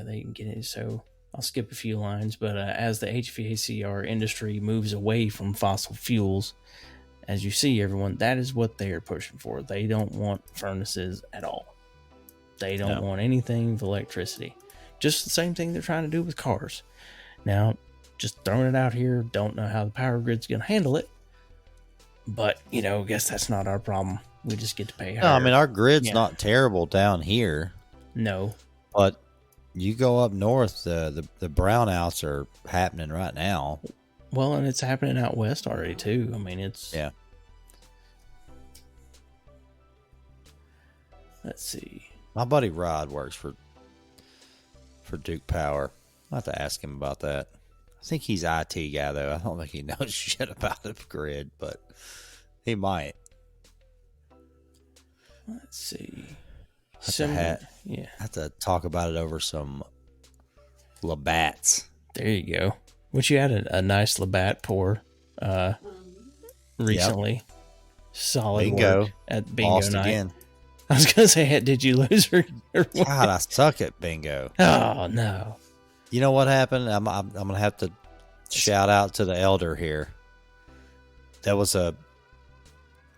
they can get it. So I'll skip a few lines, but as the HVACR industry moves away from fossil fuels, as you see, everyone, that is what they are pushing for. They don't want furnaces at all. They don't want anything with electricity. Just the same thing they're trying to do with cars. Now, just throwing it out here, don't know how the power grid's going to handle it. But, I guess that's not our problem. We just get to pay higher. No, I mean, our grid's not terrible down here. No. But you go up north, the brownouts are happening right now. Well, and it's happening out west already, too. I mean, it's... Yeah. Let's see. My buddy Rod works for Duke Power. I'll have to ask him about that. I think he's IT guy, though. I don't think he knows shit about the grid, but he might. Let's see. I Yeah. have to talk about it over some Labatt's. There you go. Which you had a nice Labatt pour recently. Yep. Solid Bingo. work at bingo Lost night. Again. I was gonna say, did you lose or what? God, I suck at bingo. Oh no! You know what happened? I'm gonna have to shout out to the elder here. That was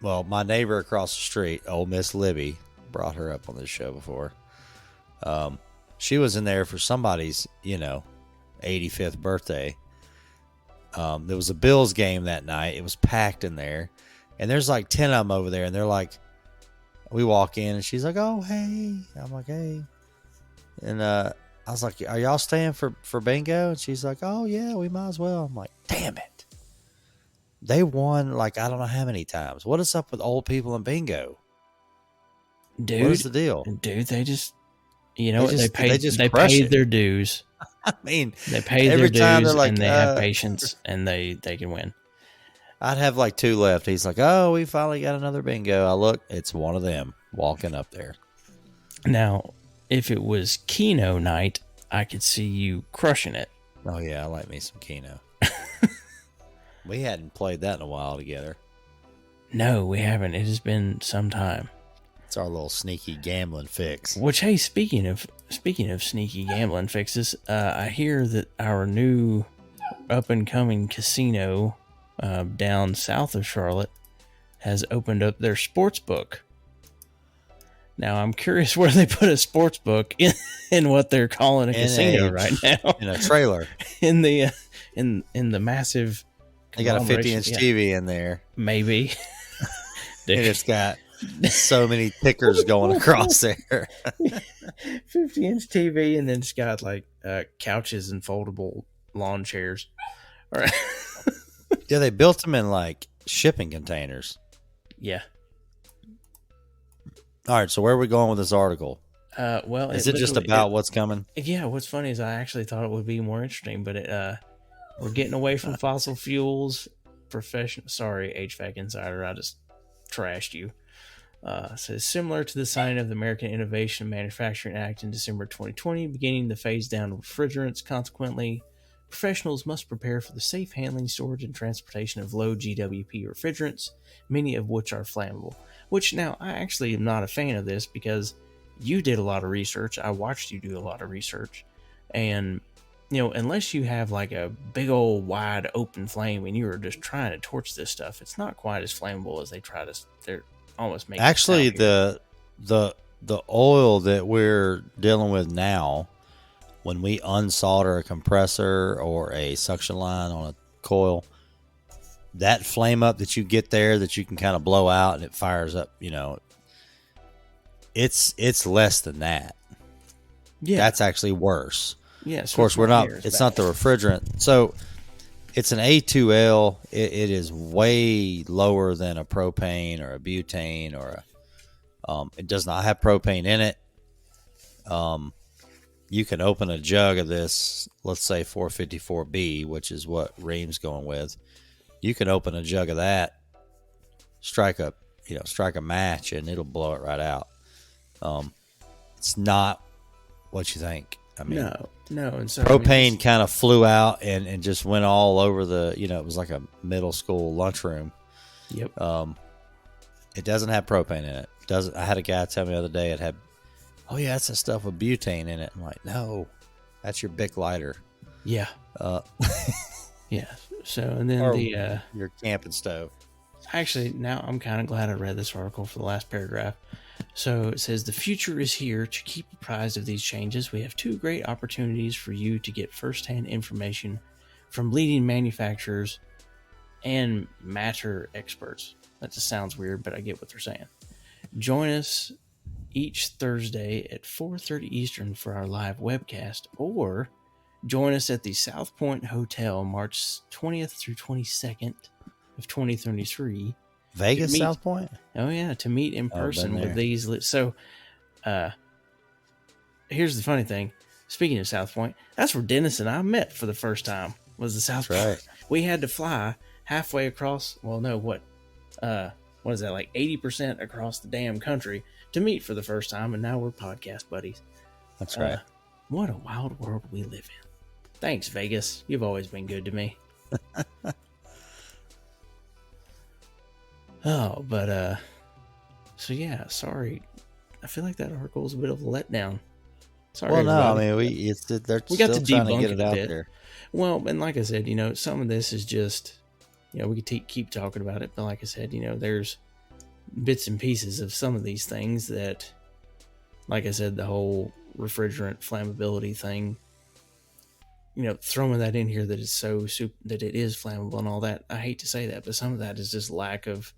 my neighbor across the street, old Miss Libby, brought her up on this show before. She was in there for somebody's 85th birthday. There was a Bills game that night. It was packed in there, and there's like 10 of them over there, and they're like. We walk in and she's like, "Oh, hey." I'm like, "Hey." And I was like, "Are y'all staying for bingo?" And she's like, "Oh, yeah, we might as well." I'm like, "Damn it." They won like I don't know how many times. What is up with old people in bingo? Dude, what is the deal? Dude, they just they paid their dues. I mean, they paid every their time dues they're like, and they have patience and they can win. I'd have like 2 left. He's like, "Oh, we finally got another bingo." I look, it's one of them walking up there. Now, if it was Keno night, I could see you crushing it. Oh, yeah, I like me some Keno. We hadn't played that in a while together. No, we haven't. It has been some time. It's our little sneaky gambling fix. Which, hey, speaking of sneaky gambling fixes, I hear that our new up-and-coming casino down south of Charlotte has opened up their sports book. Now I'm curious where they put a sports book in what they're calling a casino right now. In a trailer. in the massive. They got a 50-inch TV in there. Maybe. And it's got so many tickers going across there. 50-inch TV, and then it's got like couches and foldable lawn chairs. All right. Yeah, they built them in like shipping containers. Yeah. All right, so where are we going with this article? Well, is it just about what's coming? Yeah, what's funny is I actually thought it would be more interesting, but we're getting away from fossil fuels. Sorry, HVAC Insider, I just trashed you. Says similar to the signing of the American Innovation and Manufacturing Act in December 2020, beginning the phase down of refrigerants. Consequently, professionals must prepare for the safe handling, storage, and transportation of low GWP refrigerants, many of which are flammable. Which now, I actually am not a fan of this because you did a lot of research. I watched you do a lot of research. And, unless you have like a big old wide open flame and you are just trying to torch this stuff, it's not quite as flammable as they're almost making Actually, it sound here. the oil that we're dealing with now, when we unsolder a compressor or a suction line on a coil, that flame up that you get there that you can kind of blow out and it fires up, it's less than that. Yeah. That's actually worse. Yeah. Of course, it's not the refrigerant. So it's an A2L. It is way lower than a propane or a butane or it does not have propane in it. You can open a jug of this, let's say 454B, which is what Ream's going with. You can open a jug of that, strike a match, and it'll blow it right out. It's not what you think. I mean, no. And so propane kind of flew out and just went all over the. It was like a middle school lunchroom. Yep. It doesn't have propane in it. I had a guy tell me the other day it had. Oh yeah, that's the stuff with butane in it. I'm like, no, that's your Bic lighter. Yeah. Yeah. So, and then your camping stove. Actually, now I'm kind of glad I read this article for the last paragraph. So it says, the future is here. To keep apprised of these changes, we have 2 great opportunities for you to get firsthand information from leading manufacturers and matter experts. That just sounds weird, but I get what they're saying. Join us each Thursday at 4:30 Eastern for our live webcast, or join us at the South Point Hotel March 20th through 22nd of 2023. Vegas, South Point? Oh, yeah, to meet in person with these. So, here's the funny thing. Speaking of South Point, that's where Dennis and I met for the first time, was the South Point. Right. We had to fly halfway across, well, no, what is that, like 80% across the damn country to meet for the first time, and now we're podcast buddies. That's right. What a wild world we live in. Thanks, Vegas. You've always been good to me. Oh, but so yeah, sorry. I feel like that article is a bit of a letdown. Sorry. Well, no, everybody. I mean they're We got still to trying to debunk get it it a out bit. there. Well, and like I said, some of this is just, we could keep talking about it, but like I said, there's bits and pieces of some of these things that, like I said, the whole refrigerant flammability thing, throwing that in here that it's so that it is flammable and all that. I hate to say that, but some of that is just lack of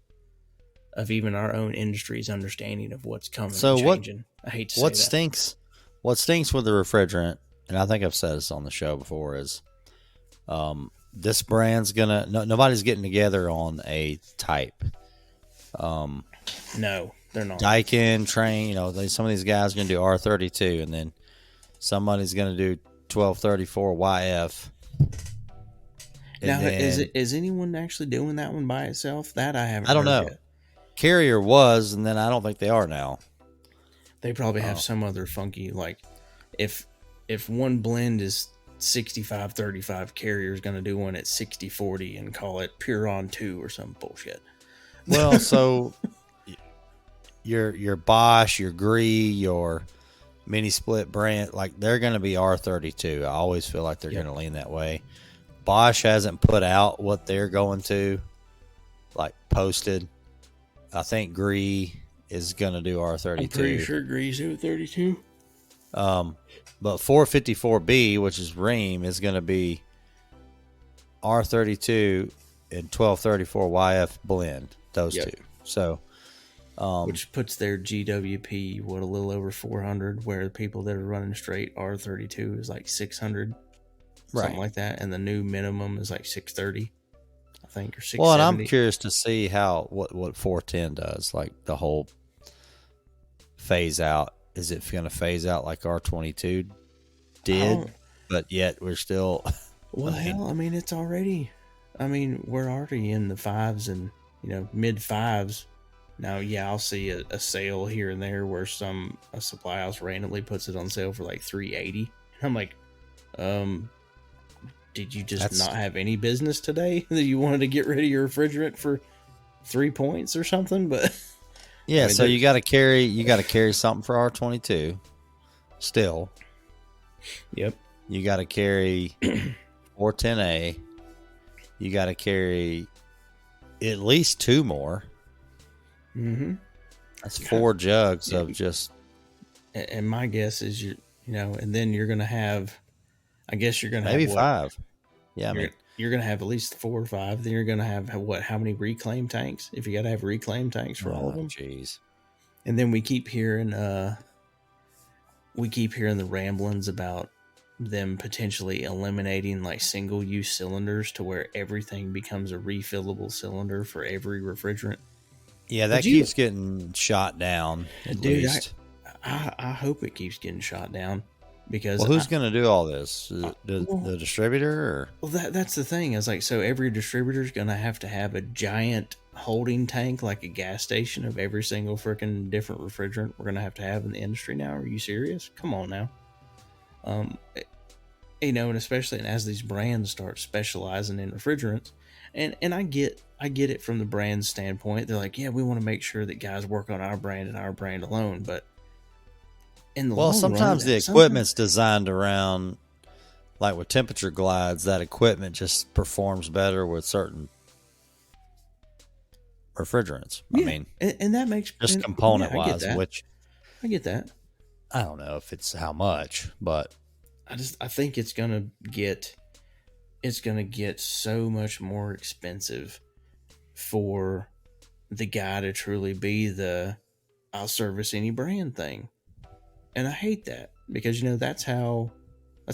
even our own industry's understanding of what's coming and changing. I hate to say that. What stinks with the refrigerant, and I think I've said this on the show before, is this brand's nobody's getting together on a type. No, they're not. Daikin, Train, some of these guys are going to do R32, and then somebody's going to do 1234 YF. Now, is anyone actually doing that one by itself? That I haven't. I don't know. Yet. Carrier was, and then I don't think they are now. They probably have some other funky, like if one blend is 65-35, Carrier's going to do one at 60-40 and call it Puron 2 or some bullshit. Well, so your Bosch, your Gree, your mini split brand, like they're going to be R32. I always feel like they're going to lean that way. Bosch hasn't put out what they're going to, like posted. I think Gree is going to do R32. I'm pretty sure Gree's doing 32. But 454B, which is Ream, is going to be R32 and 1234 YF blend. Those two. So, which puts their GWP a little over 400, where the people that are running straight R32 is like 600, something like that, and the new minimum is like 630, I think, or 670. Well, and I'm curious to see what 410 does, like the whole phase out. Is it going to phase out like R22 did? But yet we're still. Well, it's already. We're already in the fives and mid fives. Now, I'll see a sale here and there where a supply house randomly puts it on sale for like $380. And I'm like, did you just not have any business today that you wanted to get rid of your refrigerant for 3 points or something? But yeah, so you got to carry something for R22 still. Yep. You got to carry 410A. You got to carry at least 2 more. Mm-hmm. That's 4 jugs of just. And my guess is and then you're gonna have. I guess you're gonna maybe have 5. Yeah, you're gonna have at least 4 or 5. Then you're gonna have how many reclaim tanks? If you got to have reclaim tanks for all of them. Jeez. And then we keep hearing the ramblings about them potentially eliminating like single-use cylinders to where everything becomes a refillable cylinder for every refrigerant. Yeah, that keeps getting shot down. At least. I hope it keeps getting shot down because. Well, who's going to do all this? The distributor? Or? Well, that's the thing. Is like, so every distributor is going to have a giant holding tank, like a gas station, of every single freaking different refrigerant we're going to have in the industry now. Are you serious? Come on now. And especially as these brands start specializing in refrigerants, and I get it from the brand standpoint. They're like, yeah, we want to make sure that guys work on our brand and our brand alone. But in the long sometimes run, the equipment's designed around, like with temperature glides, that equipment just performs better with certain refrigerants. Yeah, and that makes just component wise, which I get that. I don't know if it's how much, but I think it's gonna get so much more expensive for the guy to truly be the I'll service any brand thing. And I hate that because that's how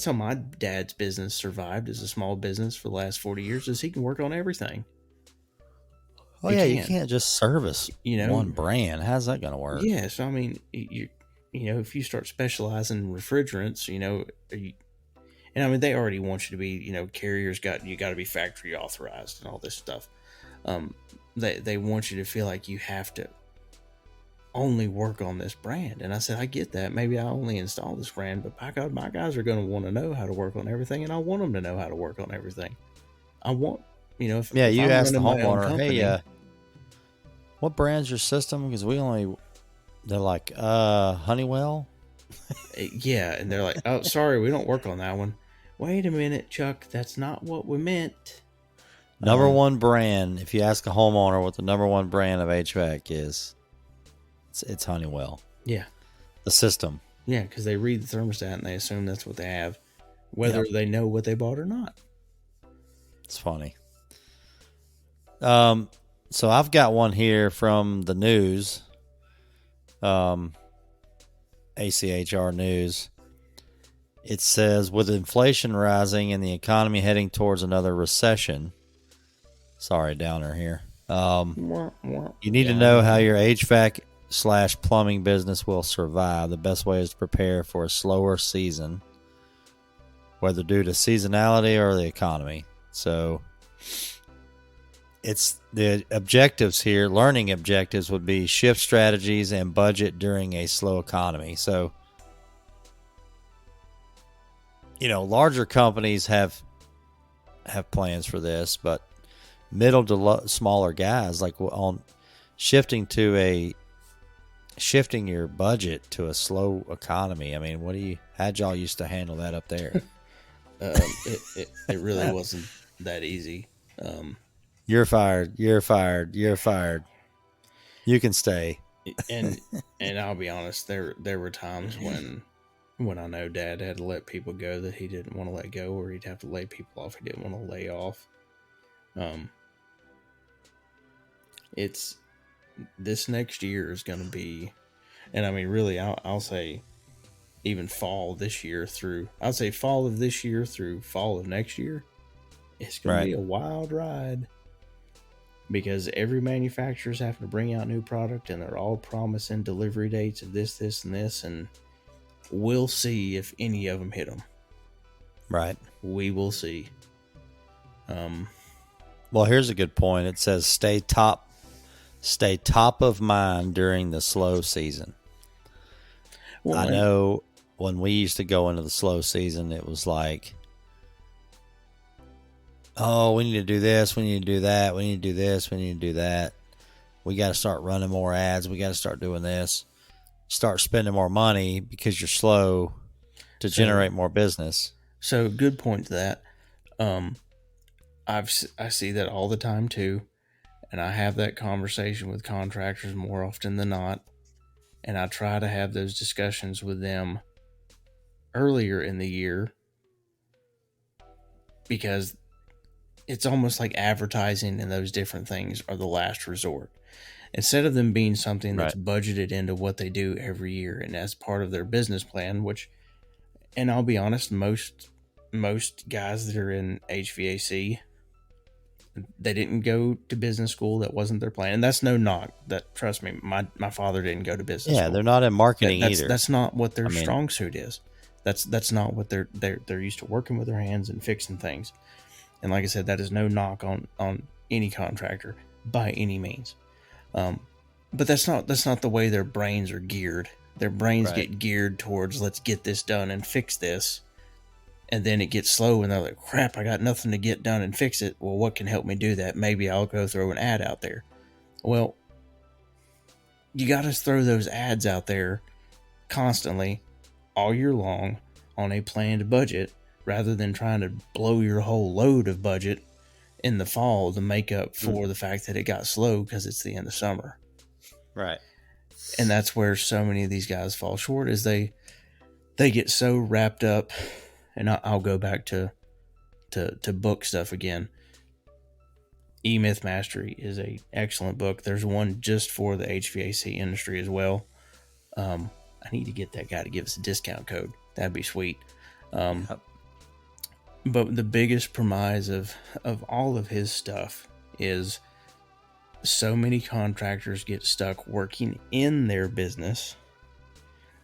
my dad's business survived as a small business for the last 40 years, is he can work on everything. Oh yeah, you can't just service one brand. How's that going to work? Yeah, so if you start specializing in refrigerants, they already want you to be, Carrier's you got to be factory authorized and all this stuff. They want you to feel like you have to. only work on this brand. And I said, I get that. Maybe I only install this brand, but by God, my guys are going to want to know how to work on everything, and I want them to know how to work on everything. I want, if you I'm ask the running my own homeowner, company, hey, what brand's your system? Because they're like, Honeywell. yeah, and they're like, oh, sorry, we don't work on that one. Wait a minute, Chuck, that's not what we meant. Number one brand, if you ask a homeowner what the number one brand of HVAC is, it's Honeywell. Yeah. The system. Yeah, because they read the thermostat and they assume that's what they have, whether they know what they bought or not. It's funny. So I've got one here from the news, ACHR News. It says, with inflation rising and the economy heading towards another recession, sorry, downer here. You need to know how your HVAC/plumbing business will survive. The best way is to prepare for a slower season, whether due to seasonality or the economy. So it's the objectives here. Learning objectives would be shift strategies and budget during a slow economy. So, larger companies have plans for this, but middle to smaller guys, like on shifting your budget to a slow economy. I mean, how'd y'all used to handle that up there? It really wasn't that easy. You're fired. You're fired. You're fired. You can stay. And I'll be honest, there were times when I know Dad had to let people go that he didn't want to let go, or he'd have to lay people off he didn't want to lay off. It's this next year is going to be, and I mean, really, I'll say even fall of this year through fall of next year. It's going to be a wild ride, because every manufacturer's having to bring out new product, and they're all promising delivery dates of this, and this, and we'll see if any of them hit them. Right. We will see. Well, here's a good point. It says stay top of mind during the slow season. Well, I know when we used to go into the slow season, it was like, oh, we need to do this, we need to do that, we need to do this, we need to do that. We got to start running more ads. We got to start doing this. Start spending more money because you're slow to generate more business. So good point to that. I see that all the time too, and I have that conversation with contractors more often than not, and I try to have those discussions with them earlier in the year, because it's almost like advertising and those different things are the last resort. Instead of them being something that's budgeted into what they do every year and as part of their business plan, and I'll be honest, most guys that are in HVAC, they didn't go to business school. That wasn't their plan. And that's no knock. That, trust me, my father didn't go to business school. Yeah, they're not in marketing either. That's not what their strong suit is. That's not what they're used to, working with their hands and fixing things. And like I said, that is no knock on any contractor by any means. But that's not the way their brains are geared. Their brains get geared towards, let's get this done and fix this. And then it gets slow and they're like, crap, I got nothing to get done and fix it. Well, what can help me do that? Maybe I'll go throw an ad out there. Well, you got to throw those ads out there constantly all year long on a planned budget, rather than trying to blow your whole load of budget in the fall to make up for the fact that it got slow because it's the end of summer. Right. And that's where so many of these guys fall short, is they get so wrapped up. And I'll go back to book stuff again. E-Myth Mastery is a excellent book. There's one just for the HVAC industry as well. I need to get that guy to give us a discount code. That'd be sweet. But the biggest premise of all of his stuff is so many contractors get stuck working in their business,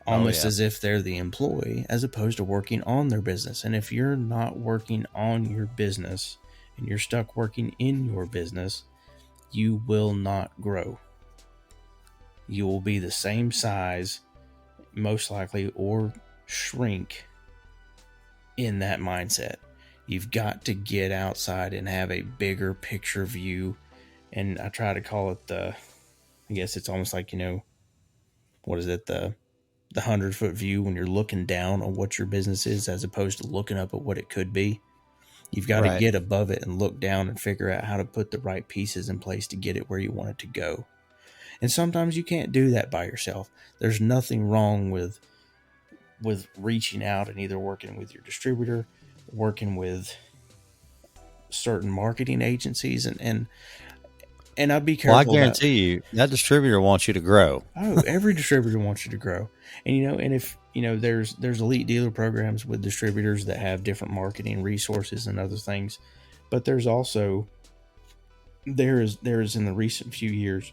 almost as if they're the employee, as opposed to working on their business. And if you're not working on your business and you're stuck working in your business, you will not grow. you will be the same size, most likely, or shrink in that mindset. You've got to get outside and have a bigger picture view. And I try to call it I guess it's almost like, what is it? The 100-foot view, when you're looking down on what your business is as opposed to looking up at what it could be. You've got to get above it and look down and figure out how to put the right pieces in place to get it where you want it to go. And sometimes you can't do that by yourself. There's nothing wrong with reaching out and either working with your distributor, working with certain marketing agencies, and I'd be careful. Well, I guarantee you that distributor wants you to grow. Oh, every distributor wants you to grow. And and if there's elite dealer programs with distributors that have different marketing resources and other things, but there's also there is in the recent few years,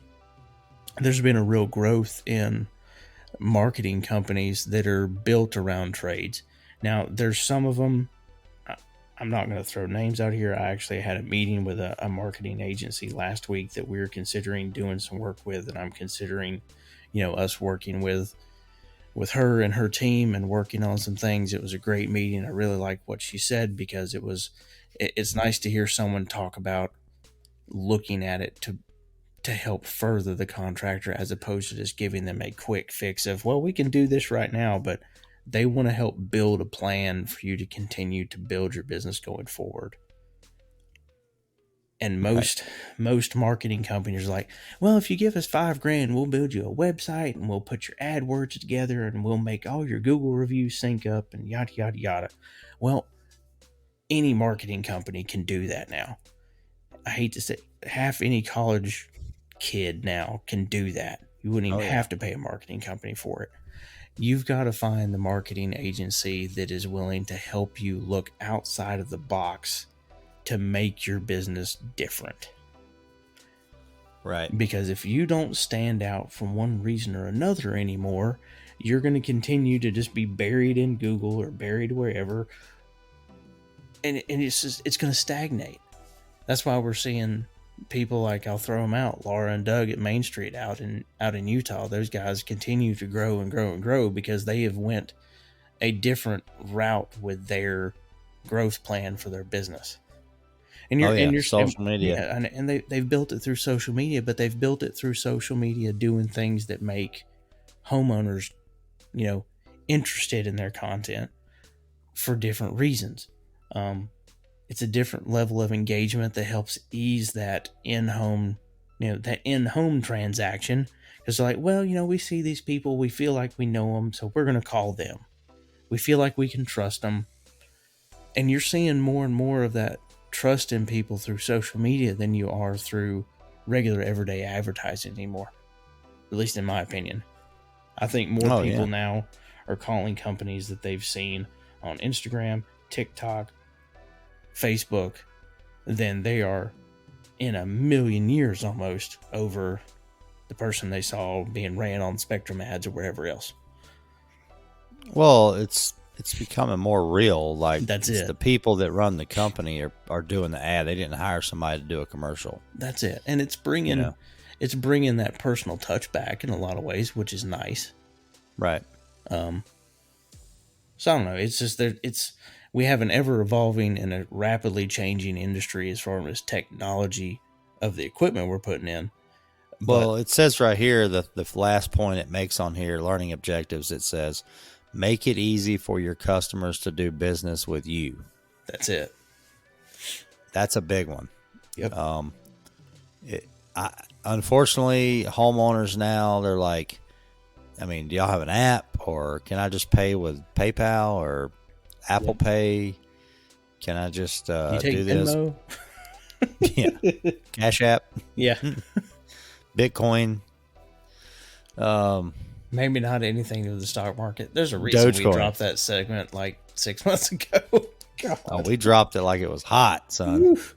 there's been a real growth in marketing companies that are built around trades. Now, there's some of them, I'm not going to throw names out here. I actually had a meeting with a marketing agency last week that we were considering doing some work with, and I'm considering, us working with her and her team and working on some things. It was a great meeting. I really liked what she said, because it's nice to hear someone talk about looking at it to help further the contractor, as opposed to just giving them a quick fix of, well, we can do this right now, but they want to help build a plan for you to continue to build your business going forward. And most marketing companies are like, well, if you give us $5,000, we'll build you a website and we'll put your AdWords together and we'll make all your Google reviews sync up and yada, yada, yada. Well, any marketing company can do that now. I hate to say, half any college kid now can do that. You wouldn't even have to pay a marketing company for it. You've got to find the marketing agency that is willing to help you look outside of the box to make your business different. Right. Because if you don't stand out from one reason or another anymore, you're going to continue to just be buried in Google or buried wherever. And it's going to stagnate. That's why we're seeing people like, I'll throw them out, Laura and Doug at Main Street out in Utah. Those guys continue to grow and grow and grow because they have went a different route with their growth plan for their business. And you're social media. Yeah, and they've built it through social media, but they've built it through social media doing things that make homeowners, interested in their content for different reasons. It's a different level of engagement that helps ease that in-home transaction. Because they're like, well, we see these people, we feel like we know them, so we're going to call them. We feel like we can trust them. And you're seeing more and more of that trust in people through social media than you are through regular everyday advertising anymore. At least in my opinion. I think more people now are calling companies that they've seen on Instagram, TikTok, Facebook, than they are in a million years almost over the person they saw being ran on Spectrum ads or wherever else. Well, it's becoming more real. Like, that's it. The people that run the company are doing the ad. They didn't hire somebody to do a commercial. That's it. And it's bringing that personal touch back in a lot of ways, which is nice. Right. So I don't know. It's just we have an ever evolving and a rapidly changing industry as far as technology of the equipment we're putting in. Well, it says right here, the last point it makes on here, learning objectives, it says, make it easy for your customers to do business with you. That's it. That's a big one. Yep. Unfortunately, homeowners now, they're like, do y'all have an app, or can I just pay with PayPal or Apple Pay? Can I just you take do this? Venmo? Yeah. Cash App. Yeah. Bitcoin. Maybe not anything to the stock market. There's a reason we dropped that segment like 6 months ago. God. Oh, we dropped it like it was hot, son. Oof.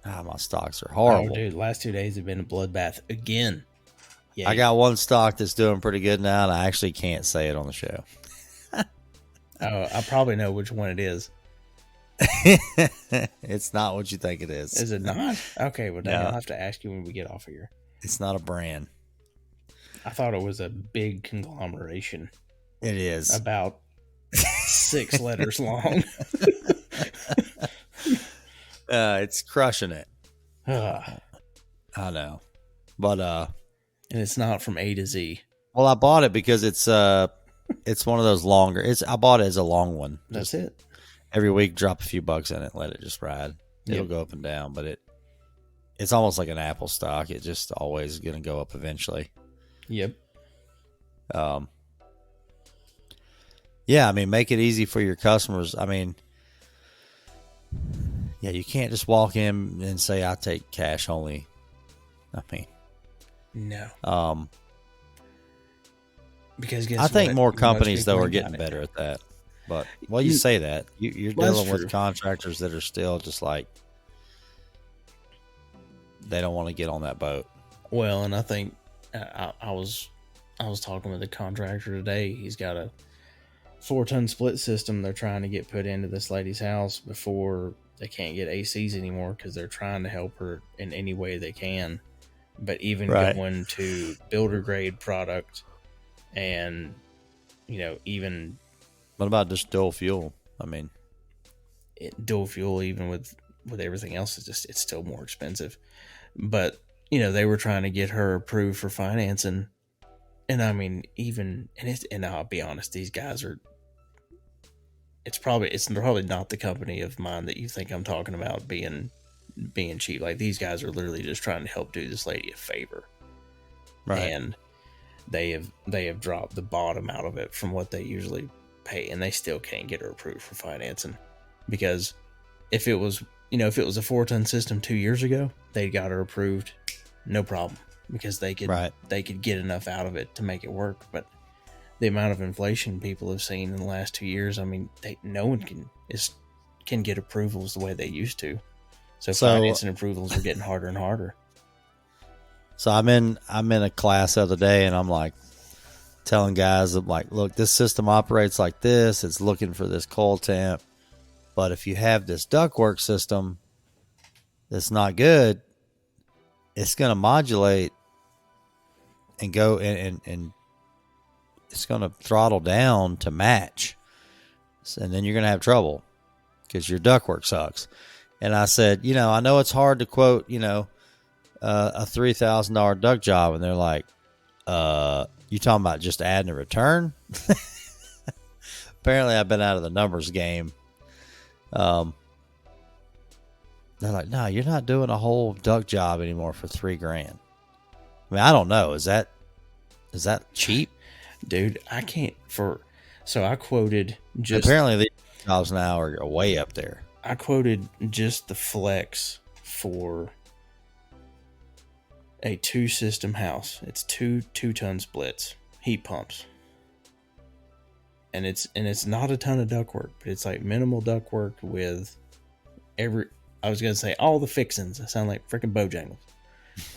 My stocks are horrible. Oh, dude, last 2 days have been a bloodbath again. Yeah, I got one stock that's doing pretty good now, and I actually can't say it on the show. I probably know which one it is. It's not what you think it is. Is it not? Okay, well, then I'll have to ask you when we get off of here. It's not a brand. I thought it was a big conglomeration, It is. about 6 letters long. It's crushing it. And I know. But it's not from A to Z. well, I bought it because it's one of those longer. I bought it as a long one. That's it. Every week, drop a few bucks in it, let it just ride. It'll go up and down, but it's almost like an Apple stock. It's just always going to go up eventually. Yep. Yeah, I mean, make it easy for your customers. I mean, yeah, you can't just walk in and say, I take cash only. I mean, no. Because I think more companies, though, are ain't getting got it. better at that. But, well, you say that. You're Well, dealing that's with true. contractors that are still just like, they don't want to get on that boat. Well, and I think I was talking with a contractor today. He's got a 4-ton split system they're trying to get put into this lady's house before they can't get ACs anymore because they're trying to help her in any way they can. But even Right. going to builder grade product, and even What about just dual fuel? I mean, dual fuel, even with everything else, it's still more expensive. But they were trying to get her approved for financing, and I mean, and I'll be honest, these guys are. It's probably not the company of mine that you think I'm talking about being cheap. Like, these guys are literally just trying to help do this lady a favor, right. and they have dropped the bottom out of it from what they usually pay, and they still can't get her approved for financing. Because if it was a 4-ton system 2 years ago, they got her approved, no problem, because they could get enough out of it to make it work. But the amount of inflation people have seen in the last 2 years, I mean, no one can get approvals the way they used to. So financing approvals are getting harder and harder. So I'm in a class the other day, and I'm like telling guys, I'm like, look, this system operates like this. It's looking for this coil temp, but if you have this ductwork system that's not good, it's going to modulate and go and it's going to throttle down to match, and then you're going to have trouble because your ductwork sucks. And I said, I know it's hard to quote, a $3,000 duct job, and they're like, you talking about just adding a return? Apparently I've been out of the numbers game. They're like, no, you're not doing a whole duct job anymore for $3,000. I mean, I don't know. Is that cheap? Dude, I can't so I quoted just apparently the jobs now are way up there. I quoted just the flex for a 2-system house. It's 2-ton splits, heat pumps. And it's not a ton of ductwork, but it's like minimal ductwork with I was going to say all the fixings. I sound like freaking Bojangles.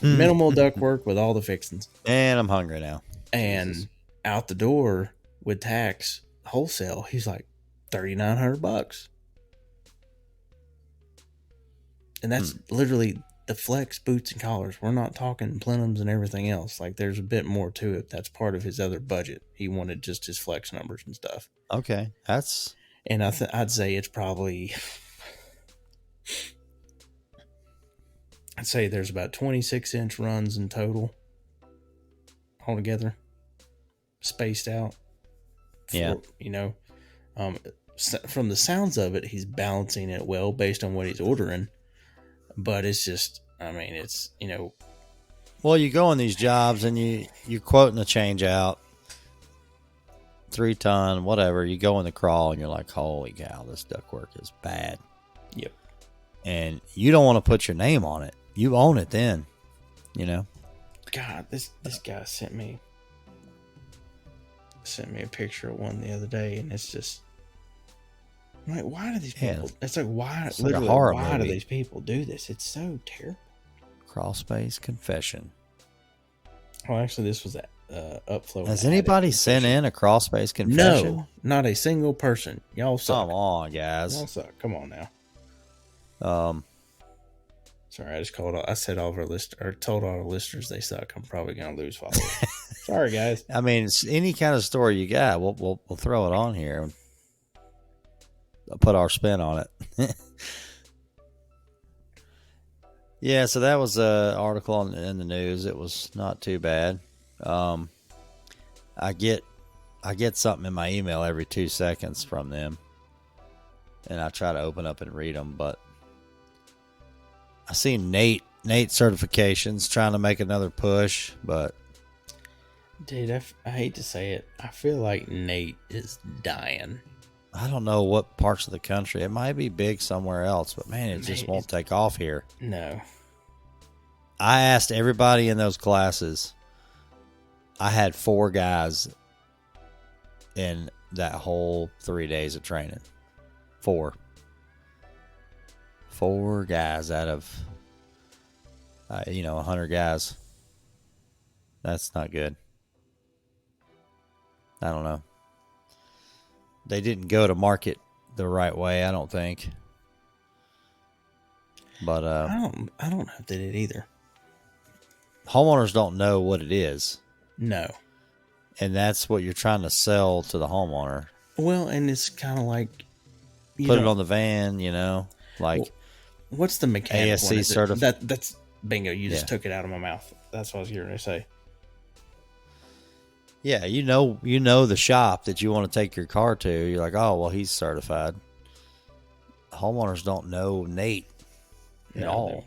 Minimal ductwork with all the fixings. And I'm hungry now. And Jesus. Out the door with tax wholesale, he's like $3,900. And that's literally the flex, boots, and collars. We're not talking plenums and everything else. Like, there's a bit more to it. That's part of his other budget. He wanted just his flex numbers and stuff. Okay, that's. And I'd say it's probably. I'd say there's about 26-inch runs in total, altogether, spaced out. Yeah. From the sounds of it, he's balancing it well based on what he's ordering. But it's just, I mean, it's, Well, you go on these jobs and you're quoting a change out, 3-ton, whatever. You go in the crawl and you're like, holy cow, this ductwork is bad. Yep. And you don't want to put your name on it. You own it then, God, this guy sent me a picture of one the other day, and it's just, I'm like, why do these people? It's like, why? It's like literally, a horror why movie. do these people do this? It's so terrible. Crawl space confession. Oh, actually, this was upflow. Has anybody sent in a crawl space confession? No, not a single person. Y'all suck. Come on, guys. Y'all suck. Come on now. Sorry, I just I said all of our told all our listeners they suck. I'm probably gonna lose followers. Sorry, guys. I mean, it's any kind of story you got, we'll throw it on here. I'll put our spin on it. Yeah, so that was an article in the news. It was not too bad. I get something in my email every 2 seconds from them, and I try to open up and read them. But I see Nate certifications trying to make another push, but dude, I hate to say it, I feel like Nate is dying. I don't know what parts of the country. It might be big somewhere else, but man, it just won't take off here. No. I asked everybody in those classes. I had 4 guys in that whole 3 days of training. 4 guys out of 100 guys. That's not good. I don't know. They didn't go to market the right way, I don't think. But I don't know if they did either. Homeowners don't know what it is. No. And that's what you're trying to sell to the homeowner. Well, and it's kind of like put it on the van, like what's the mechanic ASC certified. That's bingo. You just took it out of my mouth. That's what I was going to say. Yeah, you know the shop that you want to take your car to. You're like, oh, well, he's certified. Homeowners don't know Nate at all.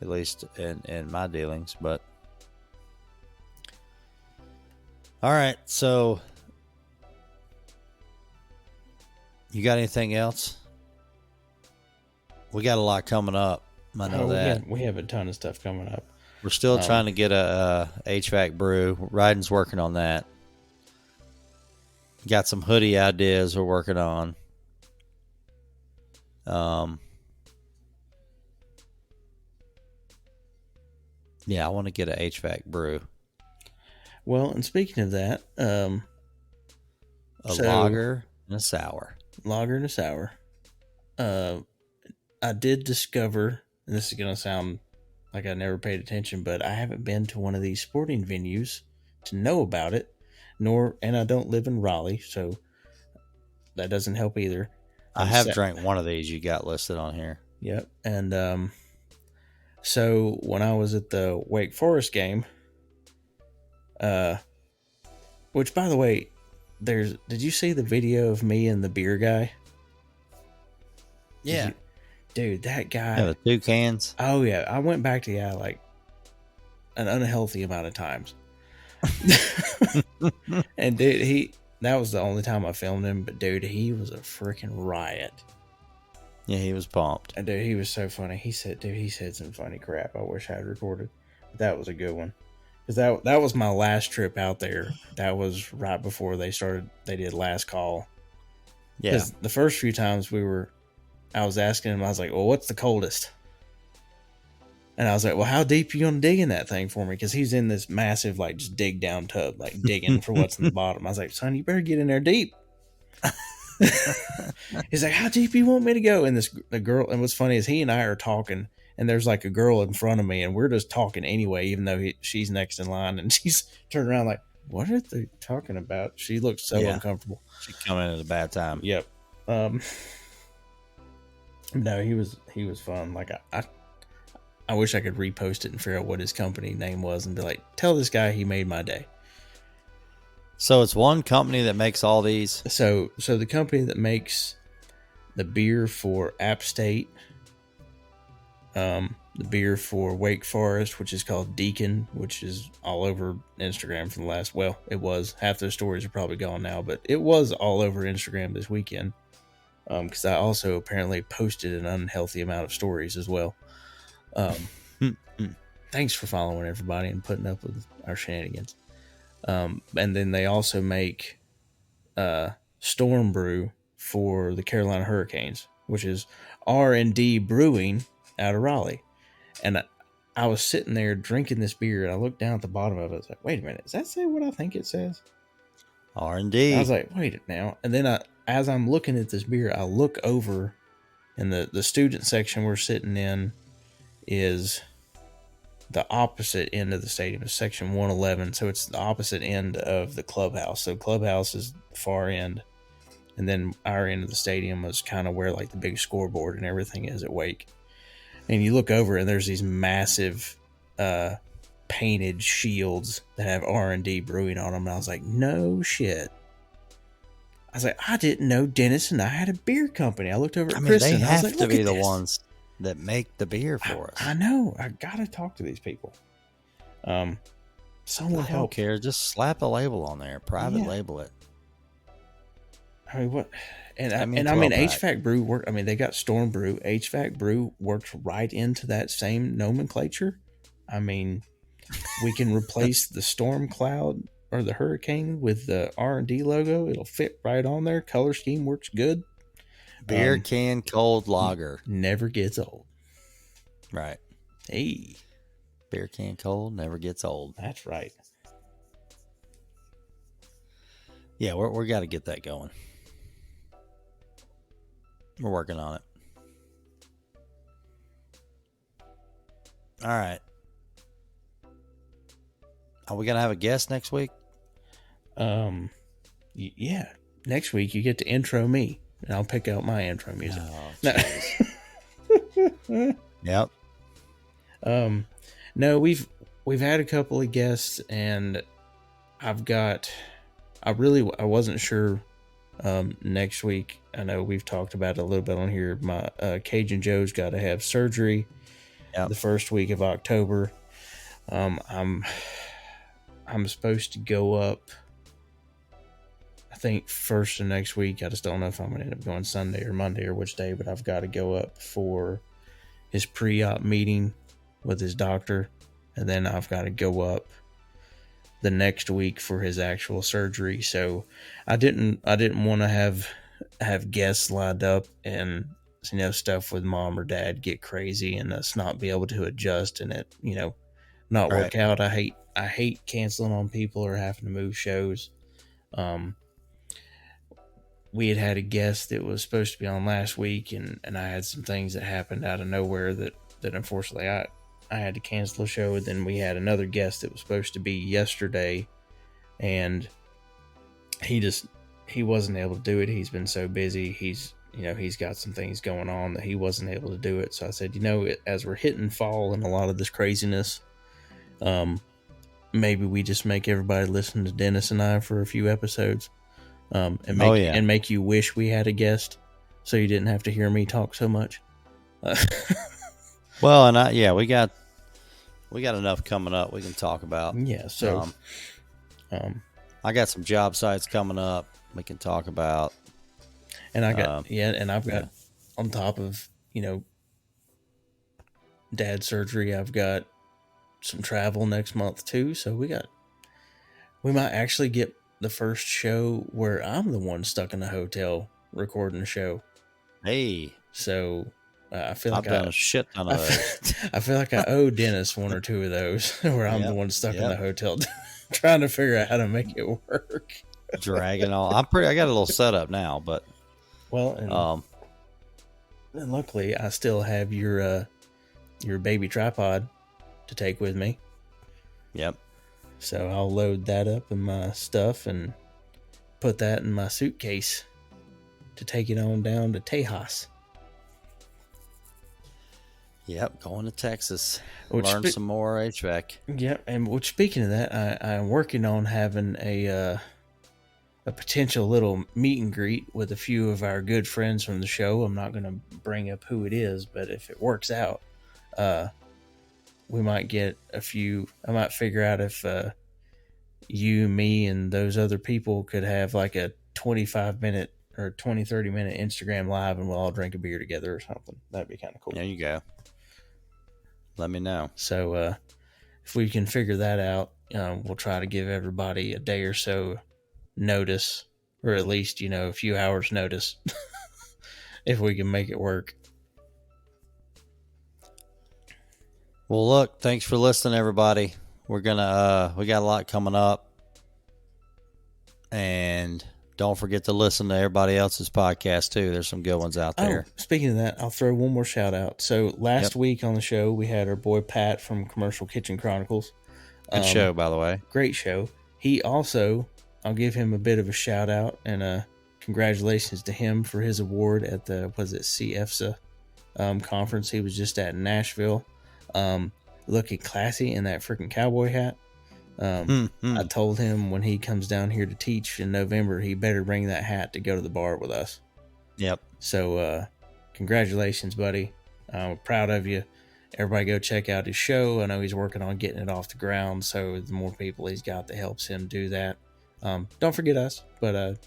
At least in my dealings. But all right, so you got anything else? We got a lot coming up. I know that. We have a ton of stuff coming up. We're still trying to get a HVAC brew. Rhydon's working on that. Got some hoodie ideas we're working on. Yeah, I want to get a HVAC brew. Well, and speaking of that, a lager and a sour. Lager and a sour. I did discover, and this is going to sound like I never paid attention, but I haven't been to one of these sporting venues to know about it, and I don't live in Raleigh, so that doesn't help either. I have drank one of these you got listed on here. Yep, and so when I was at the Wake Forest game, which by the way, did you see the video of me and the beer guy? Yeah. Dude, that guy. Yeah, the 2 cans. Oh, yeah. I went back to the guy like an unhealthy amount of times. And dude, that was the only time I filmed him, but dude, he was a freaking riot. Yeah, he was pumped. And dude, he was so funny. He said some funny crap I wish I had recorded. But that was a good one. Because that was my last trip out there. That was right before they did last call. Yeah. Because the first few times I was asking him, I was like, well, what's the coldest? And I was like, well, how deep are you going to dig in that thing for me? Because he's in this massive, like, just dig down tub, like, digging for what's in the bottom. I was like, son, you better get in there deep. He's like, how deep do you want me to go? And the girl, and what's funny is he and I are talking, and there's, like, a girl in front of me, and we're just talking anyway, even though she's next in line, and she's turned around like, what are they talking about? She looks so uncomfortable. She come in at a bad time. Yep. No, he was fun. Like I wish I could repost it and figure out what his company name was and be like, tell this guy he made my day. So it's one company that makes all these. So the company that makes the beer for App State, the beer for Wake Forest, which is called Deacon, which is all over Instagram for the last, well, it was. Half those stories are probably gone now, but it was all over Instagram this weekend. Because I also apparently posted an unhealthy amount of stories as well. Thanks for following everybody and putting up with our shenanigans. And then they also make Storm Brew for the Carolina Hurricanes, which is R&D Brewing out of Raleigh. And I was sitting there drinking this beer, and I looked down at the bottom of it. I was like, wait a minute, does that say what I think it says? R&D. I was like, wait it now. And then as I'm looking at this beer, I look over And the student section we're sitting in is the opposite end of the stadium. It's section 111, so it's the opposite end of the clubhouse. So clubhouse is the far end, and then our end of the stadium was kind of where like the big scoreboard and everything is at Wake. And you look over and there's these massive painted shields that have R&D brewing on them. And I was like, no shit. I was like, I didn't know Dennis and I had a beer company. I looked over at Kristen. They I was have like, to be the this. ones that make the beer for us. I know. I gotta talk to these people. Someone I don't help. care. Just slap a label on there. Private label it. I mean, what? And I mean, 12-pack. HVAC Brew worked. I mean, they got Storm Brew. HVAC Brew worked right into that same nomenclature. I mean, we can replace the Storm Cloud or the Hurricane with the R&D logo. It'll fit right on there. Color scheme works good. Beer can cold lager. Never gets old. Right. Hey, Beer can cold never gets old. that's right. Yeah, we got to get that going. We're working on it. All right. Are we gonna have a guest next week? Yeah. Next week you get to intro me, and I'll pick out my intro music. Oh, yep. No, we've had a couple of guests, and I wasn't sure. Next week, I know we've talked about it a little bit on here. My Cajun Joe's got to have surgery the first week of October. I'm supposed to go up, I think, first of next week. I just don't know if I'm going to end up going Sunday or Monday or which day, but I've got to go up for his pre-op meeting with his doctor, and then I've got to go up the next week for his actual surgery. So I didn't want to have guests lined up and, you know, stuff with mom or dad get crazy and us not be able to adjust and it, you know, not work out. I hate canceling on people or having to move shows. We had a guest that was supposed to be on last week, and I had some things that happened out of nowhere that unfortunately I had to cancel a show. And then we had another guest that was supposed to be yesterday, and he wasn't able to do it. He's been so busy. He's got some things going on that he wasn't able to do it. So I said, as we're hitting fall and a lot of this craziness, maybe we just make everybody listen to Dennis and I for a few episodes, and make you wish we had a guest, so you didn't have to hear me talk so much. Well, and we got enough coming up we can talk about. Yeah. So, I got some job sites coming up we can talk about. And I got, I've got on top of, dad's surgery, I've got some travel next month too. So we might actually get the first show where I'm the one stuck in a hotel recording a show. Hey. So I feel like I've done a shit ton of those. I feel like I owe Dennis one or two of those where I'm the one stuck in the hotel trying to figure out how to make it work. Dragging on. I got a little setup now, but and luckily I still have your baby tripod to take with me. Yep. So I'll load that up in my stuff and put that in my suitcase to take it on down to Tejas. Yep, going to Texas. Learn some more HVAC. Yep, and speaking of that, I'm working on having a potential little meet and greet with a few of our good friends from the show. I'm not going to bring up who it is, but if it works out, we might get a few. I might figure out if you, me, and those other people could have like a 25-minute or 30-minute Instagram live, and we'll all drink a beer together or something. That'd be kind of cool. There you go. Let me know. So if we can figure that out, we'll try to give everybody a day or so notice, or at least, a few hours notice if we can make it work. Well, look, thanks for listening, everybody. We're gonna we got a lot coming up, and don't forget to listen to everybody else's podcast too. There's some good ones out there. Oh, speaking of that, I'll throw one more shout out. So last week on the show, we had our boy Pat from Commercial Kitchen Chronicles. Good show, by the way. Great show. He also, I'll give him a bit of a shout out and congratulations to him for his award at the, CFSA conference he was just at in Nashville. Looking classy in that freaking cowboy hat. I told him when he comes down here to teach in November, he better bring that hat to go to the bar with us. Yep. So, congratulations, buddy. I'm proud of you. Everybody go check out his show. I know he's working on getting it off the ground, so the more people he's got that helps him do that. Don't forget us, but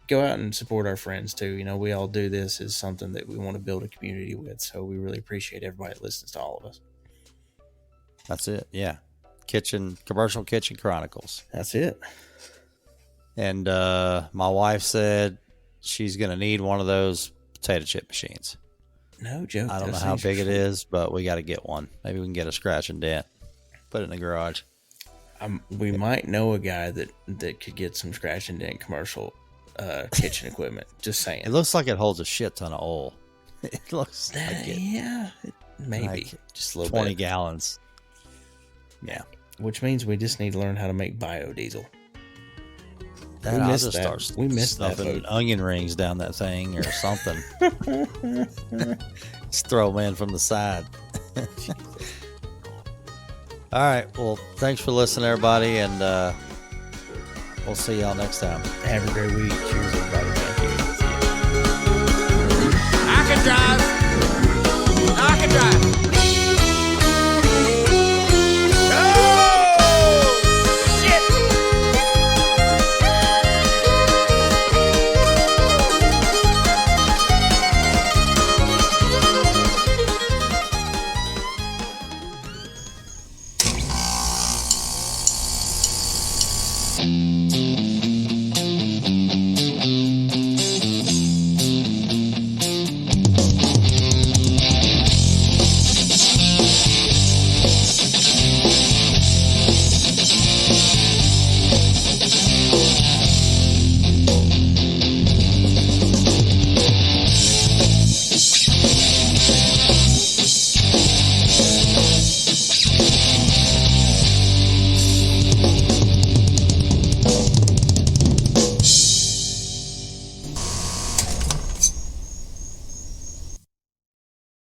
go out and support our friends too. You know, we all do this as something that we want to build a community with, so we really appreciate everybody that listens to all of us. That's it. Yeah. Commercial Kitchen Chronicles. That's it. And my wife said she's going to need one of those potato chip machines. No joke. I don't know how big it is, but we got to get one. Maybe we can get a scratch and dent. Put it in the garage. We might know a guy that could get some scratch and dent commercial kitchen equipment. Just saying. It looks like it holds a shit ton of oil. It looks like it. Yeah, maybe. Like just a little 20 bit. gallons. Yeah. Which means we just need to learn how to make biodiesel. We missed that. We missed that stuffing boat. onion rings down that thing or something. Just throw them in from the side. All right. Well, thanks for listening, everybody, and we'll see y'all next time. Have a great week. Cheers, everybody.